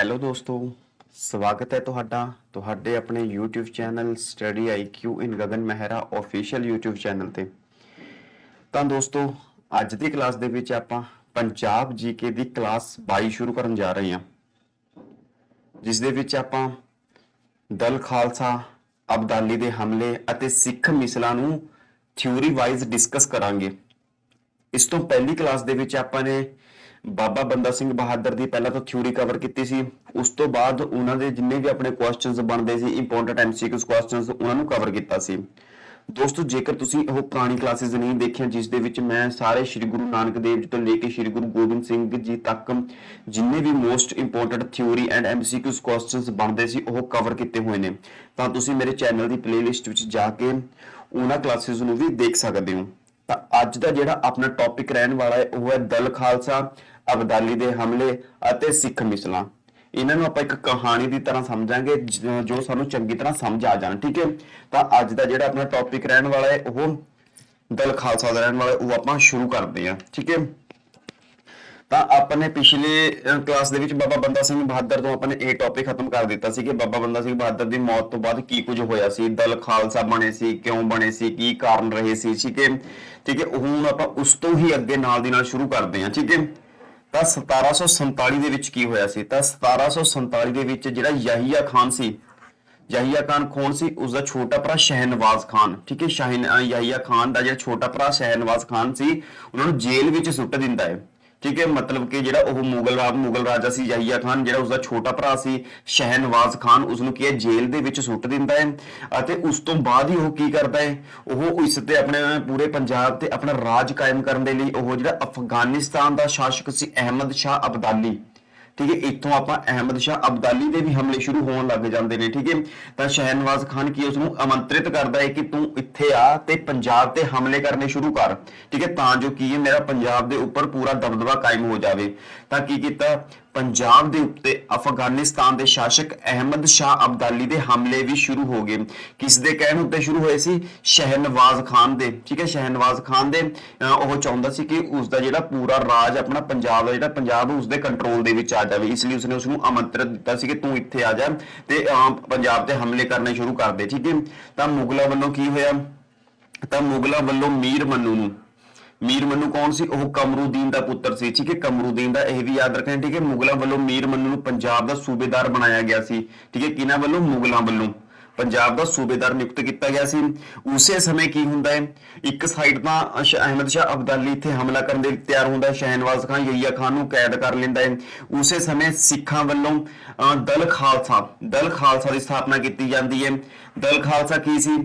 Hello ਦੋਸਤੋ, ਸਵਾਗਤ ਹੈ ਤੁਹਾਡੇ ਆਪਣੇ YouTube channel study IQ in Gagan Mehra official YouTube channel ਤੇ। ਤਾਂ ਦੋਸਤੋ, ਅੱਜ ਦੀ ਕਲਾਸ ਦੇ ਵਿੱਚ ਆਪਾਂ ਪੰਜਾਬ ਜੀਕੇ ਦੀ ਕਲਾਸ 22 ਸ਼ੁਰੂ ਕਰਨ ਜਾ ਰਹੇ ਹਾਂ, ਜਿਸ ਦੇ ਵਿੱਚ ਆਪਾਂ ਦਲ ਖਾਲਸਾ, ਅਬਦਾਲੀ ਦੇ ਹਮਲੇ ਅਤੇ ਸਿੱਖ ਮਿਸਲਾਂ ਨੂੰ ਥਿਊਰੀ ਵਾਈਜ਼ ਡਿਸਕਸ ਕਰਾਂਗੇ। ਇਸ ਤੋਂ ਪਹਿਲੀ ਕਲਾਸ ਦੇ ਵਿੱਚ ਆਪਾਂ ਨੇ ਬਾਬਾ ਬੰਦਾ ਸਿੰਘ ਬਹਾਦਰ ਦੀ ਪਹਿਲਾਂ ਤਾਂ ਥਿਊਰੀ ਕਵਰ ਕੀਤੀ ਸੀ। ਉਸ ਤੋਂ ਬਾਅਦ ਉਹਨਾਂ ਦੇ ਜਿੰਨੇ ਵੀ ਆਪਣੇ ਕੁਐਸਚਨਸ ਬਣਦੇ ਸੀ, ਇੰਪੋਰਟੈਂਟ MCQs ਕੁਐਸਚਨਸ, ਉਹਨਾਂ ਨੂੰ ਕਵਰ ਕੀਤਾ ਸੀ। ਦੋਸਤੋ, ਜੇਕਰ ਤੁਸੀਂ ਉਹ ਪੁਰਾਣੀ ਕਲਾਸਿਸ ਨਹੀਂ ਦੇਖੀਆਂ, ਜਿਸ ਦੇ ਵਿੱਚ ਮੈਂ ਸਾਰੇ ਸ਼੍ਰੀ ਗੁਰੂ ਨਾਨਕ ਦੇਵ ਜੀ ਤੋਂ ਲੈ ਕੇ ਸ਼੍ਰੀ ਗੁਰੂ ਗੋਬਿੰਦ ਸਿੰਘ ਜੀ ਤੱਕ ਜਿੰਨੇ ਵੀ most important theory and MCQs questions ਬਣਦੇ ਸੀ, ਉਹ ਕਵਰ ਕੀਤੇ ਹੋਏ ਨੇ। ਤਾਂ ਤੁਸੀਂ ਮੇਰੇ ਚੈਨਲ ਦੀ ਪਲੇਲਿਸਟ ਵਿੱਚ ਜਾ ਕੇ ਉਹਨਾਂ ਕਲਾਸਿਸ ਨੂੰ ਵੀ ਦੇਖ ਸਕਦੇ ਹੋ। ਤਾਂ ਅੱਜ ਦਾ ਜਿਹੜਾ ਆਪਣਾ ਟੌਪਿਕ ਰਹਿਣ ਵਾਲਾ ਹੈ ਉਹ ਹੈ ਦਲ ਖਾਲਸਾ, ਅਬਦਾਲੀ ਦੇ ਹਮਲੇ ਅਤੇ ਸਿੱਖ ਮਿਸਲਾਂ। ਇਹਨਾਂ ਨੂੰ ਆਪਾਂ ਇੱਕ ਕਹਾਣੀ ਦੀ ਤਰ੍ਹਾਂ ਸਮਝਾਂਗੇ ਜੋ ਸਾਨੂੰ ਚੰਗੀ ਤਰ੍ਹਾਂ ਸਮਝ ਆ ਜਾਣ। ਠੀਕ ਹੈ, ਤਾਂ ਅੱਜ ਦਾ ਜਿਹੜਾ ਆਪਣਾ ਟੌਪਿਕ ਰਹਿਣ ਵਾਲਾ ਹੈ ਉਹ ਦਲ ਖਾਲਸਾ ਦਾ ਰਹਿਣ ਵਾਲਾ, ਉਹ ਆਪਾਂ ਸ਼ੁਰੂ ਕਰਦੇ ਹਾਂ। ਠੀਕ ਹੈ, ਤਾਂ ਆਪਾਂ ਨੇ ਪਿਛਲੇ ਕਲਾਸ ਦੇ ਵਿੱਚ ਬਾਬਾ ਬੰਦਾ ਸਿੰਘ ਬਹਾਦਰ ਤੋਂ ਆਪਾਂ ਨੇ ਇਹ ਟੌਪਿਕ ਖਤਮ ਕਰ ਦਿੱਤਾ ਸੀ ਕਿ ਬਾਬਾ ਬੰਦਾ ਸਿੰਘ ਬਹਾਦਰ ਦੀ ਮੌਤ ਤੋਂ ਬਾਅਦ ਕੀ ਕੁਝ ਹੋਇਆ ਸੀ, ਦਲ ਖਾਲਸਾ ਬਣੇ ਸੀ, ਕਿਉਂ ਬਣੇ ਸੀ, ਕੀ ਕਾਰਨ ਰਹੇ ਸੀ। ਠੀਕ ਹੈ, ਹੁਣ ਆਪਾਂ ਉਸ ਤੋਂ ਹੀ ਅੱਗੇ ਨਾਲ ਦੀ ਨਾਲ ਸ਼ੁਰੂ ਕਰਦੇ ਹਾਂ। ਠੀਕ ਹੈ, ਤਾਂ 1747 ਦੇ ਵਿੱਚ ਕੀ ਹੋਇਆ ਸੀ? ਤਾਂ 1747 ਦੇ ਵਿੱਚ ਜਿਹੜਾ ਯਹੀਆ ਖਾਨ ਸੀ, ਯਹੀਆ ਖਾਨ ਕੌਣ ਸੀ? ਉਸਦਾ ਛੋਟਾ ਭਰਾ ਸ਼ਹਿਨਵਾਜ਼ ਖਾਨ। ਠੀਕ ਹੈ, ਯਹੀਆ ਖਾਨ ਦਾ ਜਿਹੜਾ ਛੋਟਾ ਭਰਾ ਸ਼ਹਿਨਵਾਜ਼ ਖਾਨ ਸੀ, ਉਹਨਾਂ ਨੂੰ ਜੇਲ੍ਹ ਵਿੱਚ ਸੁੱਟ ਦਿੰਦਾ ਹੈ। ਠੀਕ ਹੈ, ਮਤਲਬ ਕਿ ਜਿਹੜਾ ਉਹ ਮੁਗਲ ਰਾਜਾ ਸੀ ਯਹੀਆ ਖਾਨ, ਜਿਹੜਾ ਉਸਦਾ ਛੋਟਾ ਭਰਾ ਸੀ ਸ਼ਹਿਨਵਾਜ਼ ਖਾਨ, ਉਸਨੂੰ ਕੀ ਹੈ ਜੇਲ੍ਹ ਦੇ ਵਿੱਚ ਸੁੱਟ ਦਿੰਦਾ ਹੈ। ਅਤੇ ਉਸ ਤੋਂ ਬਾਅਦ ਹੀ ਉਹ ਕੀ ਕਰਦਾ ਹੈ, ਉਹ ਇਸ ਤੇ ਆਪਣੇ ਪੂਰੇ ਪੰਜਾਬ ਤੇ ਆਪਣਾ ਰਾਜ ਕਾਇਮ ਕਰਨ ਦੇ ਲਈ ਉਹ ਜਿਹੜਾ ਅਫਗਾਨਿਸਤਾਨ ਦਾ ਸ਼ਾਸਕ ਸੀ ਅਹਿਮਦ ਸ਼ਾਹ ਅਬਦਾਲੀ, ਠੀਕ ਹੈ, ਇੱਥੋਂ ਆਪਾਂ ਅਹਿਮਦ ਸ਼ਾਹ ਅਬਦਾਲੀ ਦੇ ਵੀ ਹਮਲੇ ਸ਼ੁਰੂ ਹੋਣ ਲੱਗ ਜਾਂਦੇ ਨੇ। ਠੀਕ ਹੈ, ਤਾਂ ਸ਼ਹਿਨਵਾਜ਼ ਖਾਨ ਕੀ ਉਸਨੂੰ ਆਮੰਤਰਿਤ ਕਰਦਾ ਹੈ ਕਿ ਤੂੰ ਇੱਥੇ ਆ ਤੇ ਪੰਜਾਬ ਤੇ ਹਮਲੇ ਕਰਨੇ ਸ਼ੁਰੂ ਕਰ। ਠੀਕ ਹੈ, ਤਾਂ ਜੋ ਕੀ ਹੈ ਮੇਰਾ ਪੰਜਾਬ ਦੇ ਉੱਪਰ ਪੂਰਾ ਦਬਦਬਾ ਕਾਇਮ ਹੋ ਜਾਵੇ। ਤਾਂ ਕੀ ਕੀਤਾ, ਪੰਜਾਬ ਦੇ ਉੱਤੇ ਅਫਗਾਨਿਸਤਾਨ ਦੇ ਸ਼ਾਸਕ ਅਹਿਮਦ ਸ਼ਾਹ ਅਬਦਾਲੀ ਦੇ ਹਮਲੇ ਵੀ ਸ਼ੁਰੂ ਹੋ ਗਏ। ਕਿਸ ਦੇ ਕਹਿਣ ਉੱਤੇ ਸ਼ੁਰੂ ਹੋਏ ਸੀ? ਸ਼ਹਿਨਵਾਜ਼ ਖਾਨ ਦੇ। ਠੀਕ ਹੈ, ਸ਼ਹਿਨਵਾਜ਼ ਖਾਨ ਦੇ ਉਹ ਚਾਹੁੰਦਾ ਸੀ ਕਿ ਉਸਦਾ ਜਿਹੜਾ ਪੂਰਾ ਰਾਜ ਆਪਣਾ ਪੰਜਾਬ ਦਾ ਜਿਹੜਾ ਪੰਜਾਬ ਉਸਦੇ ਕੰਟਰੋਲ ਦੇ ਵਿੱਚ ਆ ਜਾਵੇ, ਇਸ ਲਈ ਉਸਨੇ ਉਸਨੂੰ ਆਮੰਤਰਿਤ ਦਿੱਤਾ ਸੀ ਕਿ ਤੂੰ ਇੱਥੇ ਆ ਜਾ ਤੇ ਪੰਜਾਬ ਤੇ ਹਮਲੇ ਕਰਨੇ ਸ਼ੁਰੂ ਕਰ ਦੇ। ਠੀਕ ਹੈ, ਤਾਂ ਮੁਗਲਾਂ ਵੱਲੋਂ ਕੀ ਹੋਇਆ? ਤਾਂ ਮੁਗਲਾਂ ਵੱਲੋਂ ਮੀਰ ਮੰਨੂ ਕੌਣ ਸੀ? ਉਹ ਕਮਰੂਦੀਨ ਦਾ ਪੁੱਤਰ ਸੀ। ਠੀਕ ਹੈ, ਕਮਰੂਦੀਨ ਦਾ ਇਹ ਵੀ ਯਾਦ ਰੱਖਣਾ। ਠੀਕ ਹੈ, ਮੁਗਲਾਂ ਵੱਲੋਂ ਮੀਰ ਮੰਨੂ ਨੂੰ ਪੰਜਾਬ ਦਾ ਸੂਬੇਦਾਰ ਬਣਾਇਆ ਗਿਆ ਸੀ। ਠੀਕ ਹੈ, ਕਿਹਨਾਂ ਵੱਲੋਂ? ਮੁਗਲਾਂ ਵੱਲੋਂ ਪੰਜਾਬ ਦਾ ਸੂਬੇਦਾਰ ਨਿਯੁਕਤ ਕੀਤਾ ਗਿਆ ਸੀ। ਉਸੇ ਸਮੇਂ ਕੀ ਹੁੰਦਾ ਹੈ, ਇੱਕ ਸਾਈਡ ਤਾਂ ਅਹਿਮਦ ਸ਼ਾਹ ਅਬਦਾਲੀ ਇੱਥੇ ਹਮਲਾ ਕਰਨ ਦੇ ਲਈ ਤਿਆਰ ਹੁੰਦਾ ਹੈ, ਸ਼ਹਿਨਵਾਜ਼ ਖਾਨ ਯਹੀਆ ਖਾਨ ਨੂੰ ਕੈਦ ਕਰ ਲੈਂਦਾ ਹੈ। ਉਸੇ ਸਮੇਂ ਸਿੱਖਾਂ ਵੱਲੋਂ ਦਲ ਖਾਲਸਾ ਦੀ ਸਥਾਪਨਾ ਕੀਤੀ ਜਾਂਦੀ ਹੈ। ਦਲ ਖਾਲਸਾ ਕੀ ਸੀ?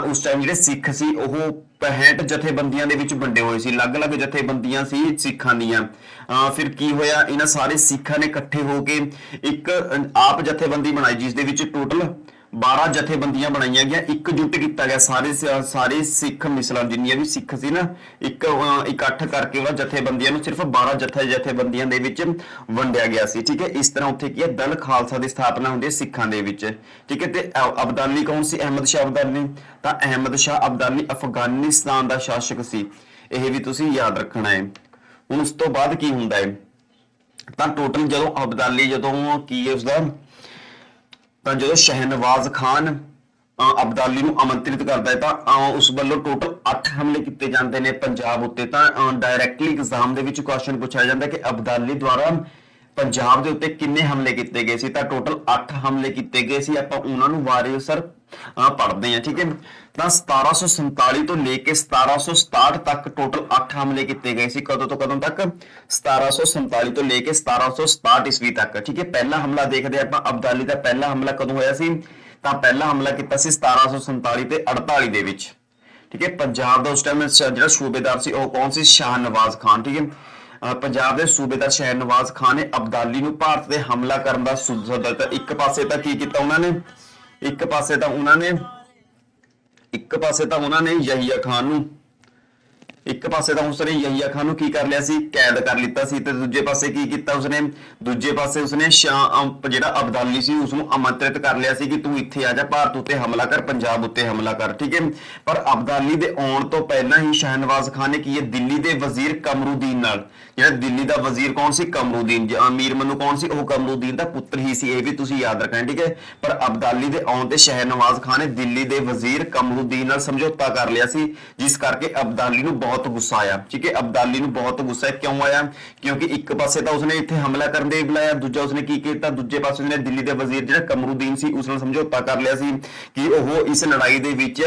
ਉਸ ਟਾਈਮ ਜਿਹੜੇ ਸਿੱਖ ਸੀ ਉਹ 65 ਜਥੇਬੰਦੀਆਂ ਦੇ ਵਿੱਚ ਵੰਡੇ ਹੋਏ ਸੀ, ਅਲੱਗ-ਅਲੱਗ ਜਥੇਬੰਦੀਆਂ ਸੀ ਸਿੱਖਾਂ ਦੀਆਂ। ਫਿਰ ਕੀ ਹੋਇਆ, ਇਹਨਾਂ ਸਾਰੇ ਸਿੱਖਾਂ ਨੇ ਇਕੱਠੇ ਹੋ ਕੇ ਇੱਕ ਆਪ ਜਥੇਬੰਦੀ ਬਣਾਈ, ਜਿਸ ਦੇ ਵਿੱਚ ਟੋਟਲ 12 ਜਥੇਬੰਦੀਆਂ ਬਣਾਈਆਂ ਗਿਆ, ਇਕਜੁੱਟ ਕੀਤਾ ਗਿਆ ਸਾਰੇ ਸਿੱਖ ਮਿਸਲਾਂ ਜਿੰਨੀਆਂ ਵੀ ਸਿੱਖ ਸੀ ਨਾ, ਇਕੱਠ ਕਰਕੇ ਉਹਨਾਂ ਜਥੇਬੰਦੀਆਂ ਨੂੰ ਸਿਰਫ 12 ਜਥੇਬੰਦੀਆਂ ਦੇ ਵਿੱਚ ਵੰਡਿਆ ਗਿਆ ਸੀ। ਠੀਕ ਹੈ, ਇਸ ਤਰ੍ਹਾਂ ਉੱਥੇ ਕੀ ਹੈ ਦਲ ਖਾਲਸਾ ਦੀ ਸਥਾਪਨਾ ਹੁੰਦੀ ਹੈ ਸਿੱਖਾਂ ਦੇ ਵਿੱਚ। ਠੀਕ ਹੈ, ਤੇ ਅਬਦਾਲੀ ਕੌਣ ਸੀ? ਅਹਿਮਦ ਸ਼ਾਹ ਅਬਦਾਲੀ। ਤਾਂ ਅਹਿਮਦ ਸ਼ਾਹ ਅਬਦਾਲੀ ਅਫਗਾਨਿਸਤਾਨ ਦਾ ਸ਼ਾਸਕ ਸੀ, ਇਹ ਵੀ ਤੁਸੀਂ ਯਾਦ ਰੱਖਣਾ ਹੈ। ਹੁਣ ਉਸ ਤੋਂ ਬਾਅਦ ਕੀ ਹੁੰਦਾ ਹੈ, ਤਾਂ ਟੋਟਲ ਜਦੋਂ ਅਬਦਾਲੀ ਕੀ ਹੈ ਉਸਦਾ, ਤਾਂ ਜਦੋਂ ਸ਼ਹਿਨਵਾਜ਼ ਖਾਨ ਅਬਦਾਲੀ ਨੂੰ ਆਮੰਤਰਿਤ ਕਰਦਾ ਹੈ ਤਾਂ ਉਸ ਵੱਲੋਂ ਟੋਟਲ 8 ਹਮਲੇ ਕੀਤੇ ਜਾਂਦੇ ਨੇ ਪੰਜਾਬ ਉੱਤੇ। ਤਾਂ ਡਾਇਰੈਕਟਲੀ ਐਗਜ਼ਾਮ ਦੇ ਵਿੱਚ ਕੁਐਸਚਨ ਪੁੱਛਿਆ ਜਾਂਦਾ ਕਿ ਅਬਦਾਲੀ ਦੁਆਰਾ ਪੰਜਾਬ ਦੇ ਉੱਤੇ ਕਿੰਨੇ ਹਮਲੇ ਕੀਤੇ ਗਏ ਸੀ? ਤਾਂ ਟੋਟਲ 8 ਹਮਲੇ ਕੀਤੇ ਗਏ ਸੀ। ਆਪਾਂ ਉਹਨਾਂ ਨੂੰ ਵਾਰ-ਵਾਰ ਪੜ੍ਹਦੇ ਹਾਂ। ਠੀਕ ਹੈ, ਤਾਂ 1747 ਤੋਂ ਲੈ ਕੇ 1767 ਤੱਕ ਟੋਟਲ 8 ਹਮਲੇ ਕੀਤੇ ਗਏ ਸੀ। ਕਦੋਂ ਤੋਂ ਕਦੋਂ ਤੱਕ? 1747 ਤੋਂ ਲੈ ਕੇ 1767 ਈਸਵੀ ਤੱਕ। ਠੀਕ ਹੈ, ਪਹਿਲਾ ਹਮਲਾ ਦੇਖਦੇ ਆਪਾਂ ਅਬਦਾਲੀ ਦਾ ਪਹਿਲਾ ਹਮਲਾ ਕਦੋਂ ਹੋਇਆ ਸੀ? ਤਾਂ ਪਹਿਲਾ ਹਮਲਾ ਕੀਤਾ ਸੀ 1747 ਤੇ 48 ਦੇ ਵਿੱਚ। ਠੀਕ ਹੈ, ਪੰਜਾਬ ਦਾ ਉਸ ਟਾਈਮ ਜਿਹੜਾ ਸੂਬੇਦਾਰ ਸੀ ਉਹ ਕੌਣ ਸੀ? ਸ਼ਾਹਨਵਾਜ਼ ਖਾਨ। ਠੀਕ ਹੈ, ਪੰਜਾਬ ਦੇ ਸੂਬੇਦਾਰ ਸ਼ਹਿਨਵਾਜ਼ ਖਾਨ ਨੇ ਅਬਦਾਲੀ ਨੂੰ ਭਾਰਤ ਤੇ ਹਮਲਾ ਕਰਨ ਦਾ ਸੱਦਾ ਦਿੱਤਾ। ਇੱਕ ਪਾਸੇ ਤਾਂ ਕੀ ਕੀਤਾ ਉਹਨਾਂ ਨੇ, ਇੱਕ ਪਾਸੇ ਤਾਂ ਉਹਨਾਂ ਨੇ ਯਹੀਆ ਖਾਨ ਨੂੰ ਇੱਕ ਪਾਸੇ ਤਾਂ ਉਸਨੇ ਯਹੀਆ ਖਾਨ ਨੂੰ ਕੀ ਕਰ ਲਿਆ ਸੀ, ਕੈਦ ਕਰ ਲਿੱਤਾ ਸੀ, ਤੇ ਦੂਜੇ ਪਾਸੇ ਕੀ ਕੀਤਾ ਉਸਨੇ, ਦੂਜੇ ਪਾਸੇ ਉਸਨੇ ਜਿਹੜਾ ਅਬਦਾਲੀ ਸੀ ਉਸਨੂੰ ਆਮੰਤਰਿਤ ਕਰ ਲਿਆ ਸੀ ਕਿ ਤੂੰ ਇੱਥੇ ਆ ਜਾ, ਭਾਰਤ ਉੱਤੇ ਹਮਲਾ ਕਰ, ਪੰਜਾਬ ਉੱਤੇ ਹਮਲਾ ਕਰ, ਠੀਕ ਹੈ। ਪਰ ਅਬਦਾਲੀ ਦੇ ਆਉਣ ਤੋਂ ਪਹਿਲਾਂ ਹੀ ਸ਼ਹਿਨਵਾਜ਼ ਖਾਨ ਨੇ ਕੀ ਹੈ, ਦਿੱਲੀ ਦੇ ਵਜ਼ੀਰ ਕਮਰੂਦੀਨ ਨਾਲ, ਜਿਹੜਾ ਦਿੱਲੀ ਦਾ ਵਜ਼ੀਰ ਕੌਣ ਸੀ, ਕਮਰੂਦੀਨ, ਮੀਰ ਮੰਨੂ ਕੌਣ ਸੀ, ਉਹ ਕਮਰੂਦੀਨ ਦਾ ਪੁੱਤਰ ਹੀ ਸੀ, ਇਹ ਵੀ ਤੁਸੀਂ ਯਾਦ ਰੱਖਣਾ, ਠੀਕ ਹੈ। ਪਰ ਅਬਦਾਲੀ ਦੇ ਆਉਣ ਤੇ ਸ਼ਹਿਨਵਾਜ਼ ਖਾਨ ਨੇ ਦਿੱਲੀ ਦੇ ਵਜ਼ੀਰ ਕਮਰੂਦੀਨ ਨਾਲ ਸਮਝੌਤਾ ਕਰ ਲਿਆ ਸੀ, ਜਿਸ ਕਰਕੇ ਅਬਦਾਲੀ ਨੂੰ ਬਹੁਤ ਗੁੱਸਾ ਆਇਆ, ਠੀਕ ਹੈ। ਅਬਦਾਲੀ ਨੂੰ ਬਹੁਤ ਗੁੱਸਾ ਕਿਉਂ ਆਇਆ, ਕਿਉਂਕਿ ਇੱਕ ਪਾਸੇ ਤਾਂ ਉਸਨੇ ਇੱਥੇ ਹਮਲਾ ਕਰਨ ਦੇ ਬੁਲਾਇਆ, ਦੂਜਾ ਉਸਨੇ ਕੀ ਕੀਤਾ, ਦੂਜੇ ਪਾਸੇ ਉਸਨੇ ਦਿੱਲੀ ਦੇ ਵਜ਼ੀਰ ਜਿਹੜਾ ਕਮਰੂਦੀਨ ਸੀ ਉਸ ਨਾਲ ਸਮਝੌਤਾ ਕਰ ਲਿਆ ਸੀ ਕਿ ਉਹ ਇਸ ਲੜਾਈ ਦੇ ਵਿੱਚ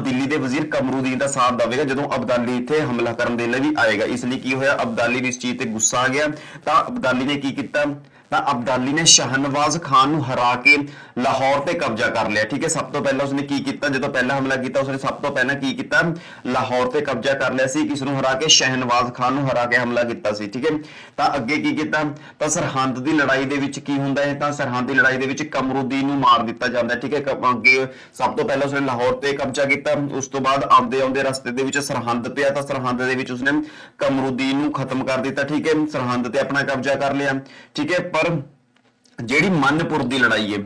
ਦਿੱਲੀ ਦੇ ਵਜ਼ੀਰ ਕਮਰੂਦੀਨ ਦਾ ਸਾਥ ਦੇਵੇਗਾ ਜਦੋਂ ਅਬਦਾਲੀ ਇੱਥੇ ਹਮਲਾ ਕਰਨ ਦੇ ਲਈ ਵੀ ਆਏਗਾ। ਇਸ ਲਈ ਕੀ ਹੋਇਆ, ਅਬਦਾਲੀ ਨੂੰ ਇਸ ਚੀਜ਼ ਤੇ ਗੁੱਸਾ ਆ ਗਿਆ, ਤਾਂ ਅਬਦਾਲੀ ਨੇ ਕੀ ਕੀਤਾ, ਤਾਂ ਅਬਦਾਲੀ ਨੇ ਸ਼ਾਹਨਵਾਜ਼ ਖਾਨ ਨੂੰ ਹਰਾ ਕੇ ਲਾਹੌਰ ਤੇ ਕਬਜ਼ਾ ਕਰ ਲਿਆ, ਠੀਕ ਹੈ। ਸਭ ਤੋਂ ਪਹਿਲਾਂ ਉਸਨੇ ਕੀ ਕੀਤਾ, ਜਦੋਂ ਪਹਿਲਾ ਹਮਲਾ ਕੀਤਾ ਉਸਨੇ ਸਭ ਤੋਂ ਪਹਿਲਾਂ ਕੀ ਕੀਤਾ, ਲਾਹੌਰ ਤੇ ਕਬਜ਼ਾ ਕਰ ਲਿਆ ਸੀ, ਕਿਸ ਨੂੰ ਹਰਾ ਕੇ, ਸ਼ਾਹਨਵਾਜ਼ ਖਾਨ ਨੂੰ ਹਰਾ ਕੇ ਹਮਲਾ ਕੀਤਾ ਸੀ, ਠੀਕ ਹੈ। ਤਾਂ ਅੱਗੇ ਕੀ ਕੀਤਾ, ਤਾਂ ਸਰਹੰਦ ਦੀ ਲੜਾਈ ਦੇ ਵਿੱਚ ਕੀ ਹੁੰਦਾ ਹੈ, ਤਾਂ ਸਰਹੰਦ ਦੀ ਲੜਾਈ ਦੇ ਵਿੱਚ ਕਮਰੂਦੀਨ ਨੂੰ ਮਾਰ ਦਿੱਤਾ ਜਾਂਦਾ ਹੈ, ਠੀਕ ਹੈ। ਅੱਗੇ ਸਭ ਤੋਂ ਪਹਿਲਾਂ ਉਸਨੇ ਲਾਹੌਰ ਤੇ ਕਬਜ਼ਾ ਕੀਤਾ, ਉਸ ਤੋਂ ਬਾਅਦ ਆਉਂਦੇ ਆਉਂਦੇ ਰਸਤੇ ਦੇ ਵਿੱਚ ਸਰਹੰਦ ਪਿਆ, ਤਾਂ ਸਰਹੰਦ ਦੇ ਵਿੱਚ ਉਸਨੇ ਕਮਰੂਦੀਨ ਨੂੰ ਖਤਮ ਕਰ ਦਿੱਤਾ, ਠੀਕ ਹੈ। ਸਰਹੰਦ ਤੇ ਆਪਣਾ ਕਬਜ਼ਾ ਕਰ ਲਿਆ, ਠੀਕ ਹੈ। ਪਰ ਜਿਹੜੀ ਮਨਪੁਰ ਦੀ ਲੜਾਈ ਹੈ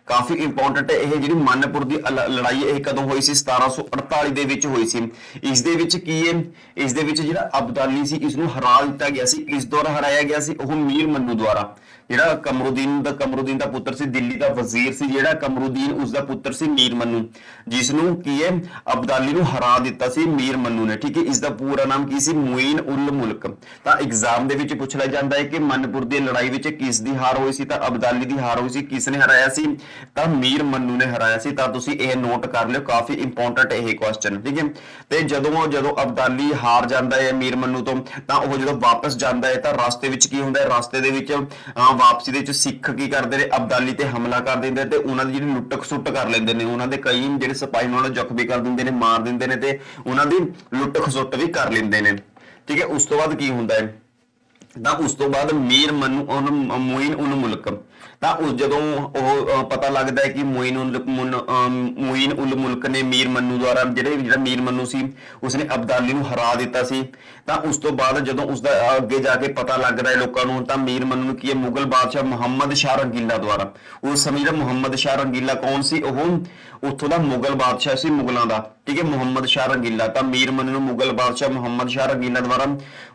ਕਾਫੀ ਇੰਪੋਰਟੈਂਟ ਹੈ, ਇਹ ਜਿਹੜੀ ਮਨਪੁਰ ਦੀ ਲੜਾਈ ਹੈ ਇਹ ਕਦੋਂ ਹੋਈ ਸੀ, 1748 ਦੇ ਵਿੱਚ ਹੋਈ ਸੀ। ਇਸ ਦੇ ਵਿੱਚ ਕੀ ਹੈ, ਇਸ ਦੇ ਵਿੱਚ ਜਿਹੜਾ ਅਬਦਾਲੀ ਸੀ ਇਸ ਨੂੰ ਹਰਾ ਦਿੱਤਾ ਗਿਆ ਸੀ, ਇਸ ਦੁਆਰਾ ਹਰਾਇਆ ਗਿਆ ਸੀ, ਉਹ ਮੀਰ ਮੰਨੂ ਦੁਆਰਾ, ਜਿਹੜਾ ਕਮਰੂਦੀਨ ਦਾ ਪੁੱਤਰ ਸੀ, ਦਿੱਲੀ ਦਾ ਵਜ਼ੀਰ ਸੀ ਜਿਹੜਾ ਕਮਰੂਦੀਨ, ਉਸ ਦਾ ਪੁੱਤਰ ਸੀ ਮੀਰ ਮੰਨੂ, ਜਿਸ ਨੂੰ ਕੀ ਹੈ ਅਬਦਾਲੀ ਨੂੰ ਹਰਾ ਦਿੱਤਾ ਸੀ ਮੀਰ ਮੰਨੂ ਨੇ, ਠੀਕ ਹੈ। ਇਸ ਦਾ ਪੂਰਾ ਨਾਮ ਕੀ ਸੀ, ਮੁਈਨ ਉਲ ਮੁਲਕ। ਤਾਂ ਐਗਜ਼ਾਮ ਦੇ ਵਿੱਚ ਪੁੱਛ ਲਿਆ ਜਾਂਦਾ ਹੈ ਕਿ ਮਨਪੁਰ ਦੀ ਲੜਾਈ ਵਿੱਚ ਕਿਸ ਦੀ ਹਾਰ ਹੋਈ ਸੀ, ਤਾਂ ਅਬਦਾਲੀ ਦੀ ਹਾਰ ਹੋਈ ਸੀ। ਕਿਸ ਨੇ ਹਰਾਇਆ ਸੀ, ਤਾਂ ਮੀਰ ਮੰਨੂ ਨੇ ਹਰਾਇਆ ਸੀ। ਤਾਂ ਤੁਸੀਂ ਇਹ ਨੋਟ ਕਰ ਲਿਓ, ਕਾਫੀ ਇੰਪੋਰਟੈਂਟ ਇਹ ਕੁਐਸਚਨ, ਠੀਕ ਹੈ। ਤੇ ਜਦੋਂ ਅਬਦਾਲੀ ਹਾਰ ਜਾਂਦਾ ਹੈ ਮੀਰ ਮੰਨੂ ਤੋਂ, ਤਾਂ ਉਹ ਜਦੋਂ ਵਾਪਸ ਜਾਂਦਾ ਹੈ ਤਾਂ ਰਸਤੇ ਵਿੱਚ ਕੀ ਹੁੰਦਾ ਹੈ, ਰਸਤੇ ਦੇ ਵਿੱਚ ਵਾਪਸੀ ਦੇ ਵਿੱਚ ਸਿੱਖ ਕੀ ਕਰਦੇ ਨੇ, ਅਬਦਾਲੀ ਤੇ ਹਮਲਾ ਕਰ ਦਿੰਦੇ ਤੇ ਉਹਨਾਂ ਦੀ ਜਿਹੜੀ ਲੁੱਟ ਖਸੁੱਟ ਕਰ ਲੈਂਦੇ ਨੇ, ਉਹਨਾਂ ਦੇ ਕਈ ਜਿਹੜੇ ਸਿਪਾਹੀ ਉਹਨਾਂ ਨੂੰ ਜ਼ਖਮੀ ਕਰ ਦਿੰਦੇ ਨੇ, ਮਾਰ ਦਿੰਦੇ ਨੇ ਤੇ ਉਹਨਾਂ ਦੀ ਲੁੱਟ ਖਸੁੱਟ ਵੀ ਕਰ ਲੈਂਦੇ ਨੇ, ਠੀਕ ਹੈ। ਉਸ ਤੋਂ ਬਾਅਦ ਕੀ ਹੁੰਦਾ ਹੈ, ਤਾਂ ਉਸ ਤੋਂ ਬਾਅਦ ਮੀਰ ਮੰਨੂ ਮੁਈਨ ਉਲ ਮੁਲਕ, ਤਾਂ ਉਸ ਜਦੋਂ ਉਹ ਪਤਾ ਲੱਗਦਾ ਹੈ ਕਿ ਮੁਈਨ ਉਲ ਮੁਲਕ ਨੇ ਮੀਰ ਮੰਨੂ ਦੁਆਰਾ ਜਿਹੜਾ ਮੀਰ ਮੰਨੂ ਸੀ ਉਸਨੇ ਅਬਦਾਲੀ ਨੂੰ ਹਰਾ ਦਿੱਤਾ ਸੀ, ਤਾਂ ਉਸ ਤੋਂ ਬਾਅਦ ਜਦੋਂ ਉਸਦਾ ਅੱਗੇ ਜਾ ਕੇ ਪਤਾ ਲੱਗਦਾ ਹੈ ਲੋਕਾਂ ਨੂੰ, ਤਾਂ ਮੀਰ ਮੰਨੂ ਨੂੰ ਕੀ ਹੈ, ਮੁਗਲ ਬਾਦਸ਼ਾਹ ਮੁਹੰਮਦ ਸ਼ਾਹ ਰੰਗੀਲਾ ਦੁਆਰਾ, ਉਸ ਸਮੇਂ ਜਿਹੜਾ ਮੁਹੰਮਦ ਸ਼ਾਹ ਰੰਗੀਲਾ ਕੌਣ ਸੀ, ਉਹ ਉੱਥੋਂ ਦਾ ਮੁਗਲ ਬਾਦਸ਼ਾਹ ਸੀ ਮੁਗਲਾਂ ਦਾ, ਠੀਕ ਹੈ, ਮੁਹੰਮਦ ਸ਼ਾਹ ਰੰਗੀਲਾ। ਤਾਂ ਮੀਰ ਮੰਨੂ ਨੂੰ ਮੁਗਲ ਬਾਦਸ਼ਾਹ ਮੁਹੰਮਦ ਸ਼ਾਹ ਰੰਗੀਲਾ ਦੁਆਰਾ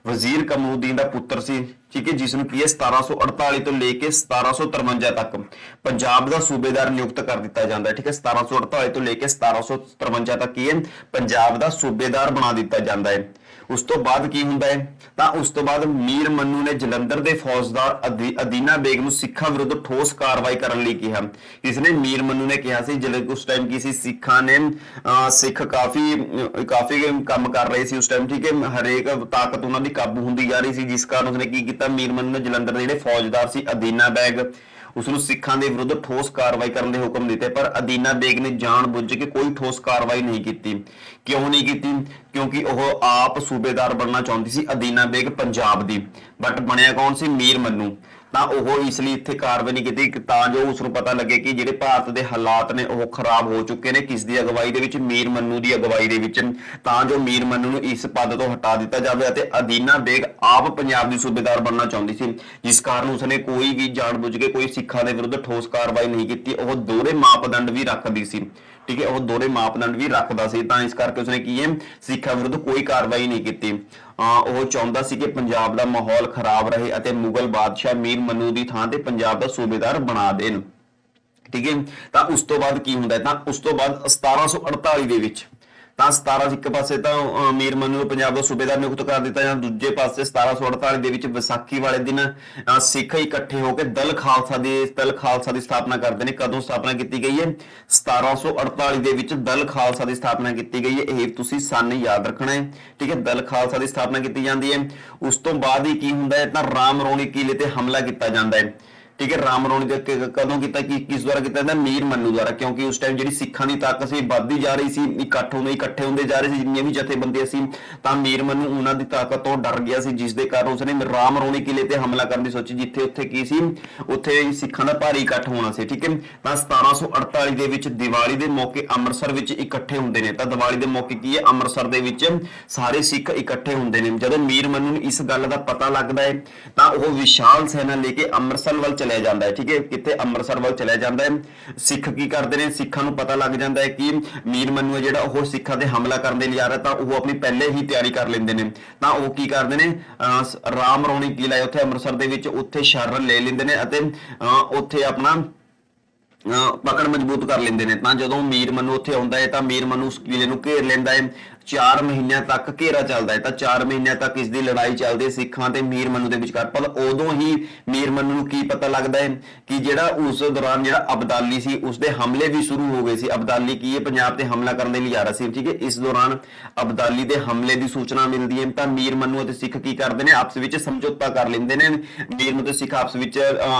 ਵਜ਼ੀਰ ਕਮਰੂਦੀਨ ਦਾ ਪੁੱਤਰ ਸੀ, ਠੀਕ ਹੈ, ਜਿਸ ਨੂੰ ਕੀ ਹੈ 1748 ਤੋਂ ਲੈ ਕੇ 1753 ਤੱਕ ਪੰਜਾਬ ਦਾ ਸੂਬੇਦਾਰ ਨਿਯੁਕਤ ਕਰ ਦਿੱਤਾ ਜਾਂਦਾ ਹੈ, ਠੀਕ ਹੈ। 1748 ਤੋਂ ਲੈ ਕੇ 1753 ਤੱਕ ਕੀ ਹੈ ਪੰਜਾਬ ਦਾ ਸੂਬੇਦਾਰ ਬਣਾ ਦਿੱਤਾ ਜਾਂਦਾ ਹੈ। ਉਸ ਤੋਂ ਬਾਅਦ ਕੀ ਹੁੰਦਾ ਹੈ, ਤਾਂ ਉਸ ਤੋਂ ਬਾਅਦ ਮੀਰ ਮੰਨੂ ਨੇ ਜਲੰਧਰ ਦੇ ਫੌਜਦਾਰ ਅਦੀਨਾ ਬੇਗ ਨੂੰ ਸਿੱਖਾਂ ਵਿਰੁੱਧ ਠੋਸ ਕਾਰਵਾਈ ਕਰਨ ਲਈ ਕਿਹਾ। ਇਸਨੇ ਮੀਰ ਮੰਨੂ ਨੇ ਕਿਹਾ ਸੀ, ਜਦੋਂ ਉਸ ਟਾਈਮ ਕੀ ਸੀ, ਸਿੱਖਾਂ ਨੇ ਸਿੱਖ ਕਾਫੀ ਕੰਮ ਕਰ ਰਹੇ ਸੀ ਉਸ ਟਾਈਮ, ਠੀਕ ਹੈ, ਹਰੇਕ ਤਾਕਤ ਉਹਨਾਂ ਦੀ ਕਾਬੂ ਹੁੰਦੀ ਜਾ ਰਹੀ ਸੀ, ਜਿਸ ਕਾਰਨ ਉਸਨੇ ਕੀ ਕੀਤਾ, ਮੀਰ ਮੰਨੂ ਨੇ ਜਲੰਧਰ ਦੇ ਜਿਹੜੇ ਫੌਜਦਾਰ ਸੀ ਅਦੀਨਾ ਬੇਗ, ਉਸਨੂੰ ਸਿੱਖਾਂ ਦੇ ਵਿਰੁੱਧ ਠੋਸ ਕਾਰਵਾਈ ਕਰਨ ਦੇ ਹੁਕਮ ਦਿੱਤੇ। ਪਰ ਅਦੀਨਾ ਬੇਗ ਨੇ ਜਾਣ ਬੁੱਝ ਕੇ ਕੋਈ ਠੋਸ ਕਾਰਵਾਈ ਨਹੀਂ ਕੀਤੀ। ਕਿਉਂ ਨਹੀਂ ਕੀਤੀ, ਕਿਉਂਕਿ ਉਹ ਆਪ ਸੂਬੇਦਾਰ ਬਣਨਾ ਚਾਹੁੰਦੀ ਸੀ ਅਦੀਨਾ ਬੇਗ ਪੰਜਾਬ ਦੀ, ਬਟ ਬਣਿਆ ਕੌਣ ਸੀ, ਮੀਰ ਮੰਨੂ। ਤਾਂ ਉਹ ਇਸ ਲਈ ਇੱਥੇ ਕਾਰਵਾਈ ਨਹੀਂ ਕੀਤੀ ਤਾਂ ਜੋ ਉਸ ਨੂੰ ਪਤਾ ਲੱਗੇ ਕਿ ਜਿਹੜੇ ਭਾਰਤ ਦੇ ਹਾਲਾਤ ਨੇ ਉਹ ਖਰਾਬ ਹੋ ਚੁੱਕੇ ਨੇ, ਕਿਸ ਦੀ ਅਗਵਾਈ ਦੇ ਵਿੱਚ, ਮੀਰ ਮੰਨੂ ਦੀ ਅਗਵਾਈ ਦੇ ਵਿੱਚ, ਤਾਂ ਜੋ ਮੀਰ ਮੰਨੂ ਨੂੰ ਇਸ ਪਦ ਤੋਂ ਹਟਾ ਦਿੱਤਾ ਜਾਵੇ। ਅਤੇ ਅਦੀਨਾ ਬੇਗ ਆਪ ਪੰਜਾਬ ਦੀ ਸੂਬੇਦਾਰ ਬਣਨਾ ਚਾਹੁੰਦੀ ਸੀ, ਜਿਸ ਕਾਰਨ ਉਸਨੇ ਕੋਈ ਵੀ ਜਾਣਬੁੱਝ ਕੇ ਕੋਈ ਸਿੱਖਾਂ ਦੇ ਵਿਰੁੱਧ ਠੋਸ ਕਾਰਵਾਈ ਨਹੀਂ ਕੀਤੀ। ਉਹ ਦੋਹਰੇ ਮਾਪਦੰਡ ਵੀ ਰੱਖਦੀ ਸੀ, ਠੀਕ ਹੈ, ਉਹ ਦੋਹਰੇ ਮਾਪਦੰਡ ਵੀ ਰੱਖਦਾ ਸੀ, ਤਾਂ ਇਸ ਕਰਕੇ ਉਸਨੇ ਕੀ ਹੈ, ਸਿੱਖਾਂ ਵਿਰੁੱਧ ਕੋਈ ਕਾਰਵਾਈ ਨਹੀਂ ਕੀਤੀ। ਉਹ ਚਾਹੁੰਦਾ ਸੀ ਕਿ ਪੰਜਾਬ ਦਾ ਮਾਹੌਲ ਖਰਾਬ ਰਹੇ ਅਤੇ ਮੁਗਲ ਬਾਦਸ਼ਾਹ ਮੀਰ ਮੰਨੂ ਦੀ ਥਾਂ ਤੇ ਪੰਜਾਬ ਦਾ ਸੂਬੇਦਾਰ ਬਣਾ ਦੇਣ, ਠੀਕ ਹੈ। ਤਾਂ ਉਸ ਤੋਂ ਬਾਅਦ ਕੀ ਹੁੰਦਾ ਹੈ, ਤਾਂ ਉਸ ਤੋਂ ਬਾਅਦ 1748 ਦੇ ਵਿੱਚ, ਤਾਂ 17 ਇੱਕ ਪਾਸੇ ਤਾਂ ਮੀਰ ਮੰਨੂ ਨੂੰ ਪੰਜਾਬ ਦਾ ਸੂਬੇਦਾਰ ਨਿਯੁਕਤ ਕਰ ਦਿੱਤਾ ਜਾਂਦਾ, ਦੂਜੇ ਪਾਸੇ 1748 ਦੇ ਵਿੱਚ ਵਿਸਾਖੀ ਵਾਲੇ ਦਿਨ ਸਿੱਖ ਇਕੱਠੇ ਹੋ ਕੇ ਦਲ ਖਾਲਸਾ ਦੀ ਸਥਾਪਨਾ ਕਰਦੇ ਨੇ। ਕਦੋਂ ਸਥਾਪਨਾ ਕੀਤੀ ਗਈ ਹੈ, 1748 ਦੇ ਵਿੱਚ ਦਲ ਖਾਲਸਾ ਦੀ ਸਥਾਪਨਾ ਕੀਤੀ ਗਈ ਹੈ। ਇਹ ਤੁਸੀਂ ਸਨ ਯਾਦ ਰੱਖਣਾ ਹੈ, ਠੀਕ ਹੈ, ਦਲ ਖਾਲਸਾ ਦੀ ਸਥਾਪਨਾ ਕੀਤੀ ਜਾਂਦੀ ਹੈ। ਉਸ ਤੋਂ ਬਾਅਦ ਹੀ ਕੀ ਹੁੰਦਾ ਹੈ, ਤਾਂ ਰਾਮ ਰੌਣੀ ਕਿਲੇ ਤੇ ਹਮਲਾ ਕੀਤਾ ਜਾਂਦਾ ਹੈ, ठीक है। राम रौणी ਦੇ ਕਦੋਂ ਕੀਤਾ, ਕਿ ਕਿਸ ਦੁਆਰਾ ਕੀਤਾ ਜਾਂਦਾ, ਮੀਰ ਮੰਨੂ ਦੁਆਰਾ, ਕਿਉਂਕਿ ਉਸ ਟਾਈਮ ਜਿਹੜੀ ਸਿੱਖਾਂ ਦੀ ਤਾਕਤ ਸੀ ਵੱਧਦੀ ਜਾ ਰਹੀ ਸੀ, ਇਕੱਠੇ ਹੁੰਦੇ ਜਾ ਰਹੇ ਸੀ ਜਿੰਨੀਆਂ ਵੀ ਜਥੇਬੰਦੀਆਂ ਸੀ, ਤਾਂ ਮੀਰ ਮੰਨੂ ਉਹਨਾਂ ਦੀ ਤਾਕਤ ਤੋਂ ਡਰ ਗਿਆ ਸੀ, ਜਿਸ ਦੇ ਕਾਰਨ ਉਸਨੇ ਰਾਮ ਰੌਣੀ ਕਿਲੇ ਤੇ ਹਮਲਾ ਕਰਨ ਦੀ ਸੋਚੀ, ਜਿੱਥੇ ਉੱਥੇ ਕੀ ਸੀ, ਉੱਥੇ ਸਿੱਖਾਂ ਦਾ ਭਾਰੀ ਇਕੱਠ ਹੋਣਾ ਸੀ। ਠੀਕ ਹੈ। ਤਾਂ 1748 ਦੇ ਵਿੱਚ ਦੀਵਾਲੀ ਦੇ ਮੌਕੇ ਅੰਮ੍ਰਿਤਸਰ ਵਿੱਚ ਇਕੱਠੇ ਹੁੰਦੇ ਨੇ। ਤਾਂ ਦੀਵਾਲੀ ਦੇ ਮੌਕੇ ਕੀ ਹੈ, ਅੰਮ੍ਰਿਤਸਰ ਦੇ ਵਿੱਚ ਸਾਰੇ ਸਿੱਖ ਇਕੱਠੇ ਹੁੰਦੇ ਨੇ। ਜਦੋਂ ਮੀਰ ਮੰਨੂ ਨੂੰ ਇਸ ਗੱਲ ਦਾ ਪਤਾ ਲੱਗਦਾ ਹੈ ਤਾਂ ਉਹ ਵਿਸ਼ਾਲ ਸੈਨਾ ਲੈ ਕੇ ਅੰਮ੍ਰਿਤਸਰ ਵੱਲ ਚਲਿਆ ਜਾਂਦਾ ਹੈ। ਠੀਕ ਹੈ। ਕਿੱਥੇ, ਅੰਮ੍ਰਿਤਸਰ ਵੱਲ ਚਲਿਆ ਜਾਂਦਾ ਹੈ। ਸਿੱਖ ਕੀ ਕਰਦੇ ਨੇ, ਸਿੱਖਾਂ ਨੂੰ ਪਤਾ ਲੱਗ ਜਾਂਦਾ ਹੈ ਕਿ ਮੀਰ ਮੰਨੂ ਹੈ ਜਿਹੜਾ ਉਹ ਸਿੱਖਾਂ ਤੇ ਹਮਲਾ ਕਰਨ ਦੇ ਲਈ ਆ ਰਿਹਾ, ਤਾਂ ਉਹ ਆਪਣੀ ਪਹਿਲੇ ਹੀ ਤਿਆਰੀ ਕਰ ਲੈਂਦੇ ਨੇ। ਤਾਂ ਉਹ ਕੀ ਕਰਦੇ ਨੇ, ਰਾਮ ਰੌਣੀ ਕਿਲਾ ਹੈ ਉੱਥੇ ਅੰਮ੍ਰਿਤਸਰ ਦੇ ਵਿੱਚ, ਉੱਥੇ ਸ਼ਰਨ ਲੈ ਲੈਂਦੇ ਨੇ ਅਤੇ ਉੱਥੇ ਆਪਣਾ ਪਕੜ ਮਜ਼ਬੂਤ ਕਰ ਲੈਂਦੇ ਨੇ। ਤਾਂ ਜਦੋਂ ਮੀਰ ਮੰਨੂ ਉੱਥੇ ਆਉਂਦਾ ਹੈ ਤਾਂ ਮੀਰ ਮੰਨੂ ਉਸ ਕਿਲੇ ਨੂੰ ਘੇਰ ਲੈਂਦਾ ਹੈ। 4 ਮਹੀਨਿਆਂ ਤੱਕ ਘੇਰਾ ਚੱਲਦਾ ਹੈ। ਤਾਂ 4 ਮਹੀਨਿਆਂ ਤੱਕ ਇਸ ਦੀ ਲੜਾਈ ਚੱਲਦੀ ਹੈ ਸਿੱਖਾਂ ਤੇ ਮੀਰ ਮੰਨੂ ਦੇ ਵਿਚਕਾਰ। ਪਰ ਉਦੋਂ ਹੀ ਮੀਰ ਮੰਨੂ ਨੂੰ ਕੀ ਪਤਾ ਲੱਗਦਾ ਹੈ ਕਿ ਜਿਹੜਾ ਉਸ ਦੌਰਾਨ ਜਿਹੜਾ ਅਬਦਾਲੀ ਸੀ ਉਸਦੇ ਹਮਲੇ ਵੀ ਸ਼ੁਰੂ ਹੋ ਗਏ ਸੀ। ਅਬਦਾਲੀ ਕੀ ਹੈ, ਪੰਜਾਬ ਤੇ ਹਮਲਾ ਕਰਨ ਦੇ ਲਈ ਆ ਰਿਹਾ ਸੀ। ਠੀਕ ਹੈ। ਇਸ ਦੌਰਾਨ ਅਬਦਾਲੀ ਦੇ ਹਮਲੇ ਦੀ ਸੂਚਨਾ ਮਿਲਦੀ ਹੈ। ਤਾਂ ਮੀਰ ਮੰਨੂ ਅਤੇ ਸਿੱਖ ਕੀ ਕਰਦੇ ਨੇ, ਆਪਸ ਵਿੱਚ ਸਮਝੌਤਾ ਕਰ ਲੈਂਦੇ ਨੇ। ਮੀਰ ਮੰਨੂ ਤੇ ਸਿੱਖ ਆਪਸ ਵਿੱਚ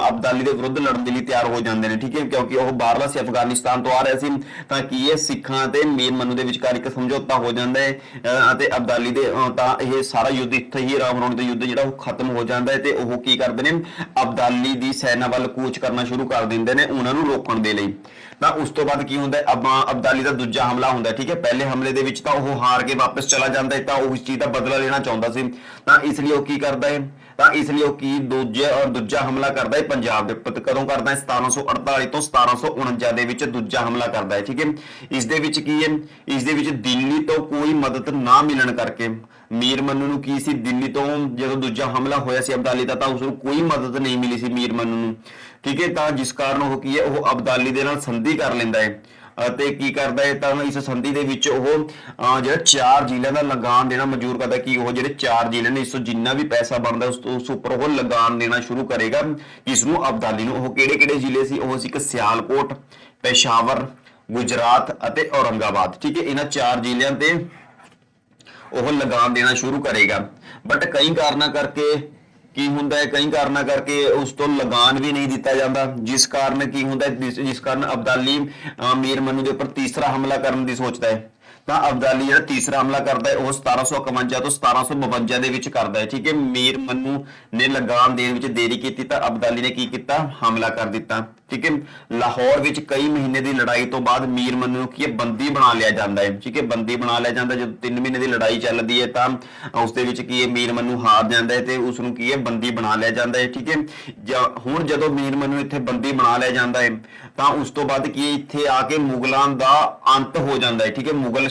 ਅਬਦਾਲੀ ਦੇ ਵਿਰੁੱਧ ਲੜਨ ਦੇ ਲਈ ਤਿਆਰ ਹੋ ਜਾਂਦੇ ਨੇ। ਠੀਕ ਹੈ। ਕਿਉਂਕਿ ਉਹ ਬਾਹਰਲਾ ਸੀ, ਅਫਗਾਨਿਸਤਾਨ ਤੋਂ ਆ ਰਿਹਾ ਸੀ। ਤਾਂ ਕੀ ਹੈ, ਸਿੱਖਾਂ ਤੇ ਮੀਰ ਮੰਨੂ ਦੇ ਵਿਚਕਾਰ ਇੱਕ ਸਮਝੌਤਾ ਹੋ ਜਾਂਦਾ ਅਤੇ ਅਬਦਾਲੀ ਦੇ ਤਾਂ ਇਹ ਸਾਰਾ ਯੁੱਧ ਇੱਥੇ ਹੀ ਰਾਮ ਰੌਣੀ ਦਾ ਯੁੱਧ ਜਿਹੜਾ ਉਹ ਖਤਮ ਹੋ ਜਾਂਦਾ ਹੈ। ਤੇ ਉਹ ਕੀ ਕਰਦੇ ਨੇ, ਅਬਦਾਲੀ ਦੀ ਸੈਨਾ ਵੱਲ ਕੂਚ ਕਰਨਾ ਸ਼ੁਰੂ ਕਰ ਦਿੰਦੇ ਨੇ ਉਹਨਾਂ ਨੂੰ ਰੋਕਣ ਦੇ ਲਈ। ਤਾਂ ਉਸ ਤੋਂ ਬਾਅਦ ਕੀ ਹੁੰਦਾ ਹੈ, ਅਬਦਾਲੀ ਦਾ ਦੂਜਾ ਹਮਲਾ ਹੁੰਦਾ। ਠੀਕ ਹੈ। ਪਹਿਲੇ ਹਮਲੇ ਦੇ ਵਿੱਚ ਤਾਂ ਉਹ ਹਾਰ ਕੇ ਵਾਪਸ ਚਲਾ ਜਾਂਦਾ ਹੈ, ਤਾਂ ਉਹ ਇਸ ਚੀਜ਼ ਦਾ ਬਦਲਾ ਲੈਣਾ ਚਾਹੁੰਦਾ ਸੀ। ਤਾਂ ਇਸ ਲਈ ਉਹ ਕੀ ਕਰਦਾ ਹੈ, ਤਾਂ ਇਸ ਲਈ ਉਹ ਕੀ ਦੂਜਾ ਹਮਲਾ ਕਰਦਾ ਹੈ ਪੰਜਾਬ ਦੇ ਉੱਪਰ। ਕਦੋਂ ਕਰਦਾ ਹੈ, 1748 ਤੋਂ 1749 ਦੇ ਵਿੱਚ ਦੂਜਾ ਹਮਲਾ ਕਰਦਾ ਹੈ। ਠੀਕ ਹੈ। ਇਸ ਦੇ ਵਿੱਚ ਕੀ ਹੈ, ਇਸ ਦੇ ਵਿੱਚ ਦਿੱਲੀ ਤੋਂ ਕੋਈ ਮਦਦ ਨਾ ਮਿਲਣ ਕਰਕੇ ਮੀਰ ਮੰਨੂ ਨੂੰ ਕੀ ਸੀ, ਦਿੱਲੀ ਤੋਂ ਜਦੋਂ ਦੂਜਾ ਹਮਲਾ ਹੋਇਆ ਸੀ ਅਬਦਾਲੀ ਦਾ, ਤਾਂ ਉਸ ਨੂੰ ਕੋਈ ਮਦਦ ਨਹੀਂ ਮਿਲੀ ਸੀ ਮੀਰ ਮੰਨੂ ਨੂੰ। ਠੀਕ ਹੈ। ਤਾਂ ਜਿਸ ਕਾਰਨ ਉਹ ਕੀ ਹੈ, ਉਹ ਅਬਦਾਲੀ ਦੇ ਨਾਲ ਸੰਧੀ ਕਰ ਲੈਂਦਾ ਹੈ ਅਤੇ ਕੀ ਕਰਦਾ ਹੈ, ਤਾਂ ਇਸ ਸੰਧੀ ਦੇ ਵਿੱਚ ਉਹ ਜਿਹੜਾ 4 ਜ਼ਿਲ੍ਹਿਆਂ ਦਾ ਲਗਾਨ ਦੇਣਾ ਮਨਜ਼ੂਰ ਕਰਦਾ ਕਿ ਉਹ ਜਿਹੜੇ 4 ਜ਼ਿਲ੍ਹੇ ਨੇ, ਇਸ ਤੋਂ ਜਿੰਨਾ ਵੀ ਪੈਸਾ ਬਣਦਾ ਉਸ ਉੱਪਰ ਉਹ ਲਗਾਨ ਦੇਣਾ ਸ਼ੁਰੂ ਕਰੇਗਾ ਇਸ ਨੂੰ, ਅਬਦਾਲੀ ਨੂੰ। ਉਹ ਕਿਹੜੇ ਜ਼ਿਲ੍ਹੇ ਸੀ, ਉਹ ਸੀ ਇੱਕ ਸਿਆਲਕੋਟ, ਪੇਸ਼ਾਵਰ, ਗੁਜਰਾਤ ਅਤੇ ਔਰੰਗਾਬਾਦ। ਠੀਕ ਹੈ। ਇਹਨਾਂ 4 ਜ਼ਿਲ੍ਹਿਆਂ ਤੇ ਉਹ ਲਗਾਨ ਦੇਣਾ ਸ਼ੁਰੂ ਕਰੇਗਾ। ਬਟ ਕਈ ਕਾਰਨਾਂ ਕਰਕੇ ਕੀ ਹੁੰਦਾ ਹੈ, ਕਈ ਕਾਰਨਾਂ ਕਰਕੇ ਉਸ ਤੋਂ ਲਗਾਨ ਵੀ ਨਹੀਂ ਦਿੱਤਾ ਜਾਂਦਾ, ਜਿਸ ਕਾਰਨ ਕੀ ਹੁੰਦਾ ਹੈ, ਜਿਸ ਕਾਰਨ ਅਬਦਾਲੀ ਮੀਰ ਮੰਨੂ ਦੇ ਉੱਪਰ ਤੀਸਰਾ ਹਮਲਾ ਕਰਨ ਦੀ ਸੋਚਦਾ ਹੈ। ਤਾਂ ਅਬਦਾਲੀ ਜਿਹੜਾ ਤੀਸਰਾ ਹਮਲਾ ਕਰਦਾ ਹੈ ਉਹ 1751 ਤੋਂ 1752 ਦੇ ਵਿੱਚ ਕਰਦਾ ਹੈ। ਠੀਕ ਹੈ। ਮੀਰ ਮੰਨੂ ਨੇ ਲਗਾਨ ਦੇਣ ਵਿੱਚ ਦੇਰੀ ਕੀਤੀ ਤਾਂ ਅਬਦਾਲੀ ਨੇ ਕੀ ਕੀਤਾ, ਹਮਲਾ ਕਰ ਦਿੱਤਾ। ਠੀਕ ਹੈ। ਲਾਹੌਰ ਵਿੱਚ ਕਈ ਮਹੀਨੇ ਦੀ ਲੜਾਈ ਤੋਂ ਬਾਅਦ ਮੀਰ ਮੰਨੂ ਨੂੰ ਕੀ ਹੈ, ਬੰਦੀ ਬਣਾ ਲਿਆ ਜਾਂਦਾ ਹੈ। ਠੀਕ ਹੈ। ਬੰਦੀ ਬਣਾ ਲਿਆ ਜਾਂਦਾ। ਜਦੋਂ 3 ਮਹੀਨੇ ਦੀ ਲੜਾਈ ਚੱਲਦੀ ਹੈ ਤਾਂ ਉਸ ਦੇ ਵਿੱਚ ਕੀ ਹੈ, ਮੀਰ ਮੰਨੂ ਹਾਰ ਜਾਂਦਾ ਹੈ ਤੇ ਉਸ ਨੂੰ ਕੀ ਹੈ, ਬੰਦੀ ਬਣਾ ਲਿਆ ਜਾਂਦਾ ਹੈ। ਠੀਕ ਹੈ। ਹੁਣ ਜਦੋਂ ਮੀਰ ਮੰਨੂ ਇੱਥੇ ਬੰਦੀ ਬਣਾ ਲਿਆ ਜਾਂਦਾ ਹੈ ਤਾਂ ਉਸ ਤੋਂ ਬਾਅਦ ਕੀ ਇੱਥੇ ਆ ਕੇ ਮੁਗਲਾਂ ਦਾ ਅੰਤ ਹੋ ਜਾਂਦਾ ਹੈ। ਠੀਕ ਹੈ। ਮੁਗਲ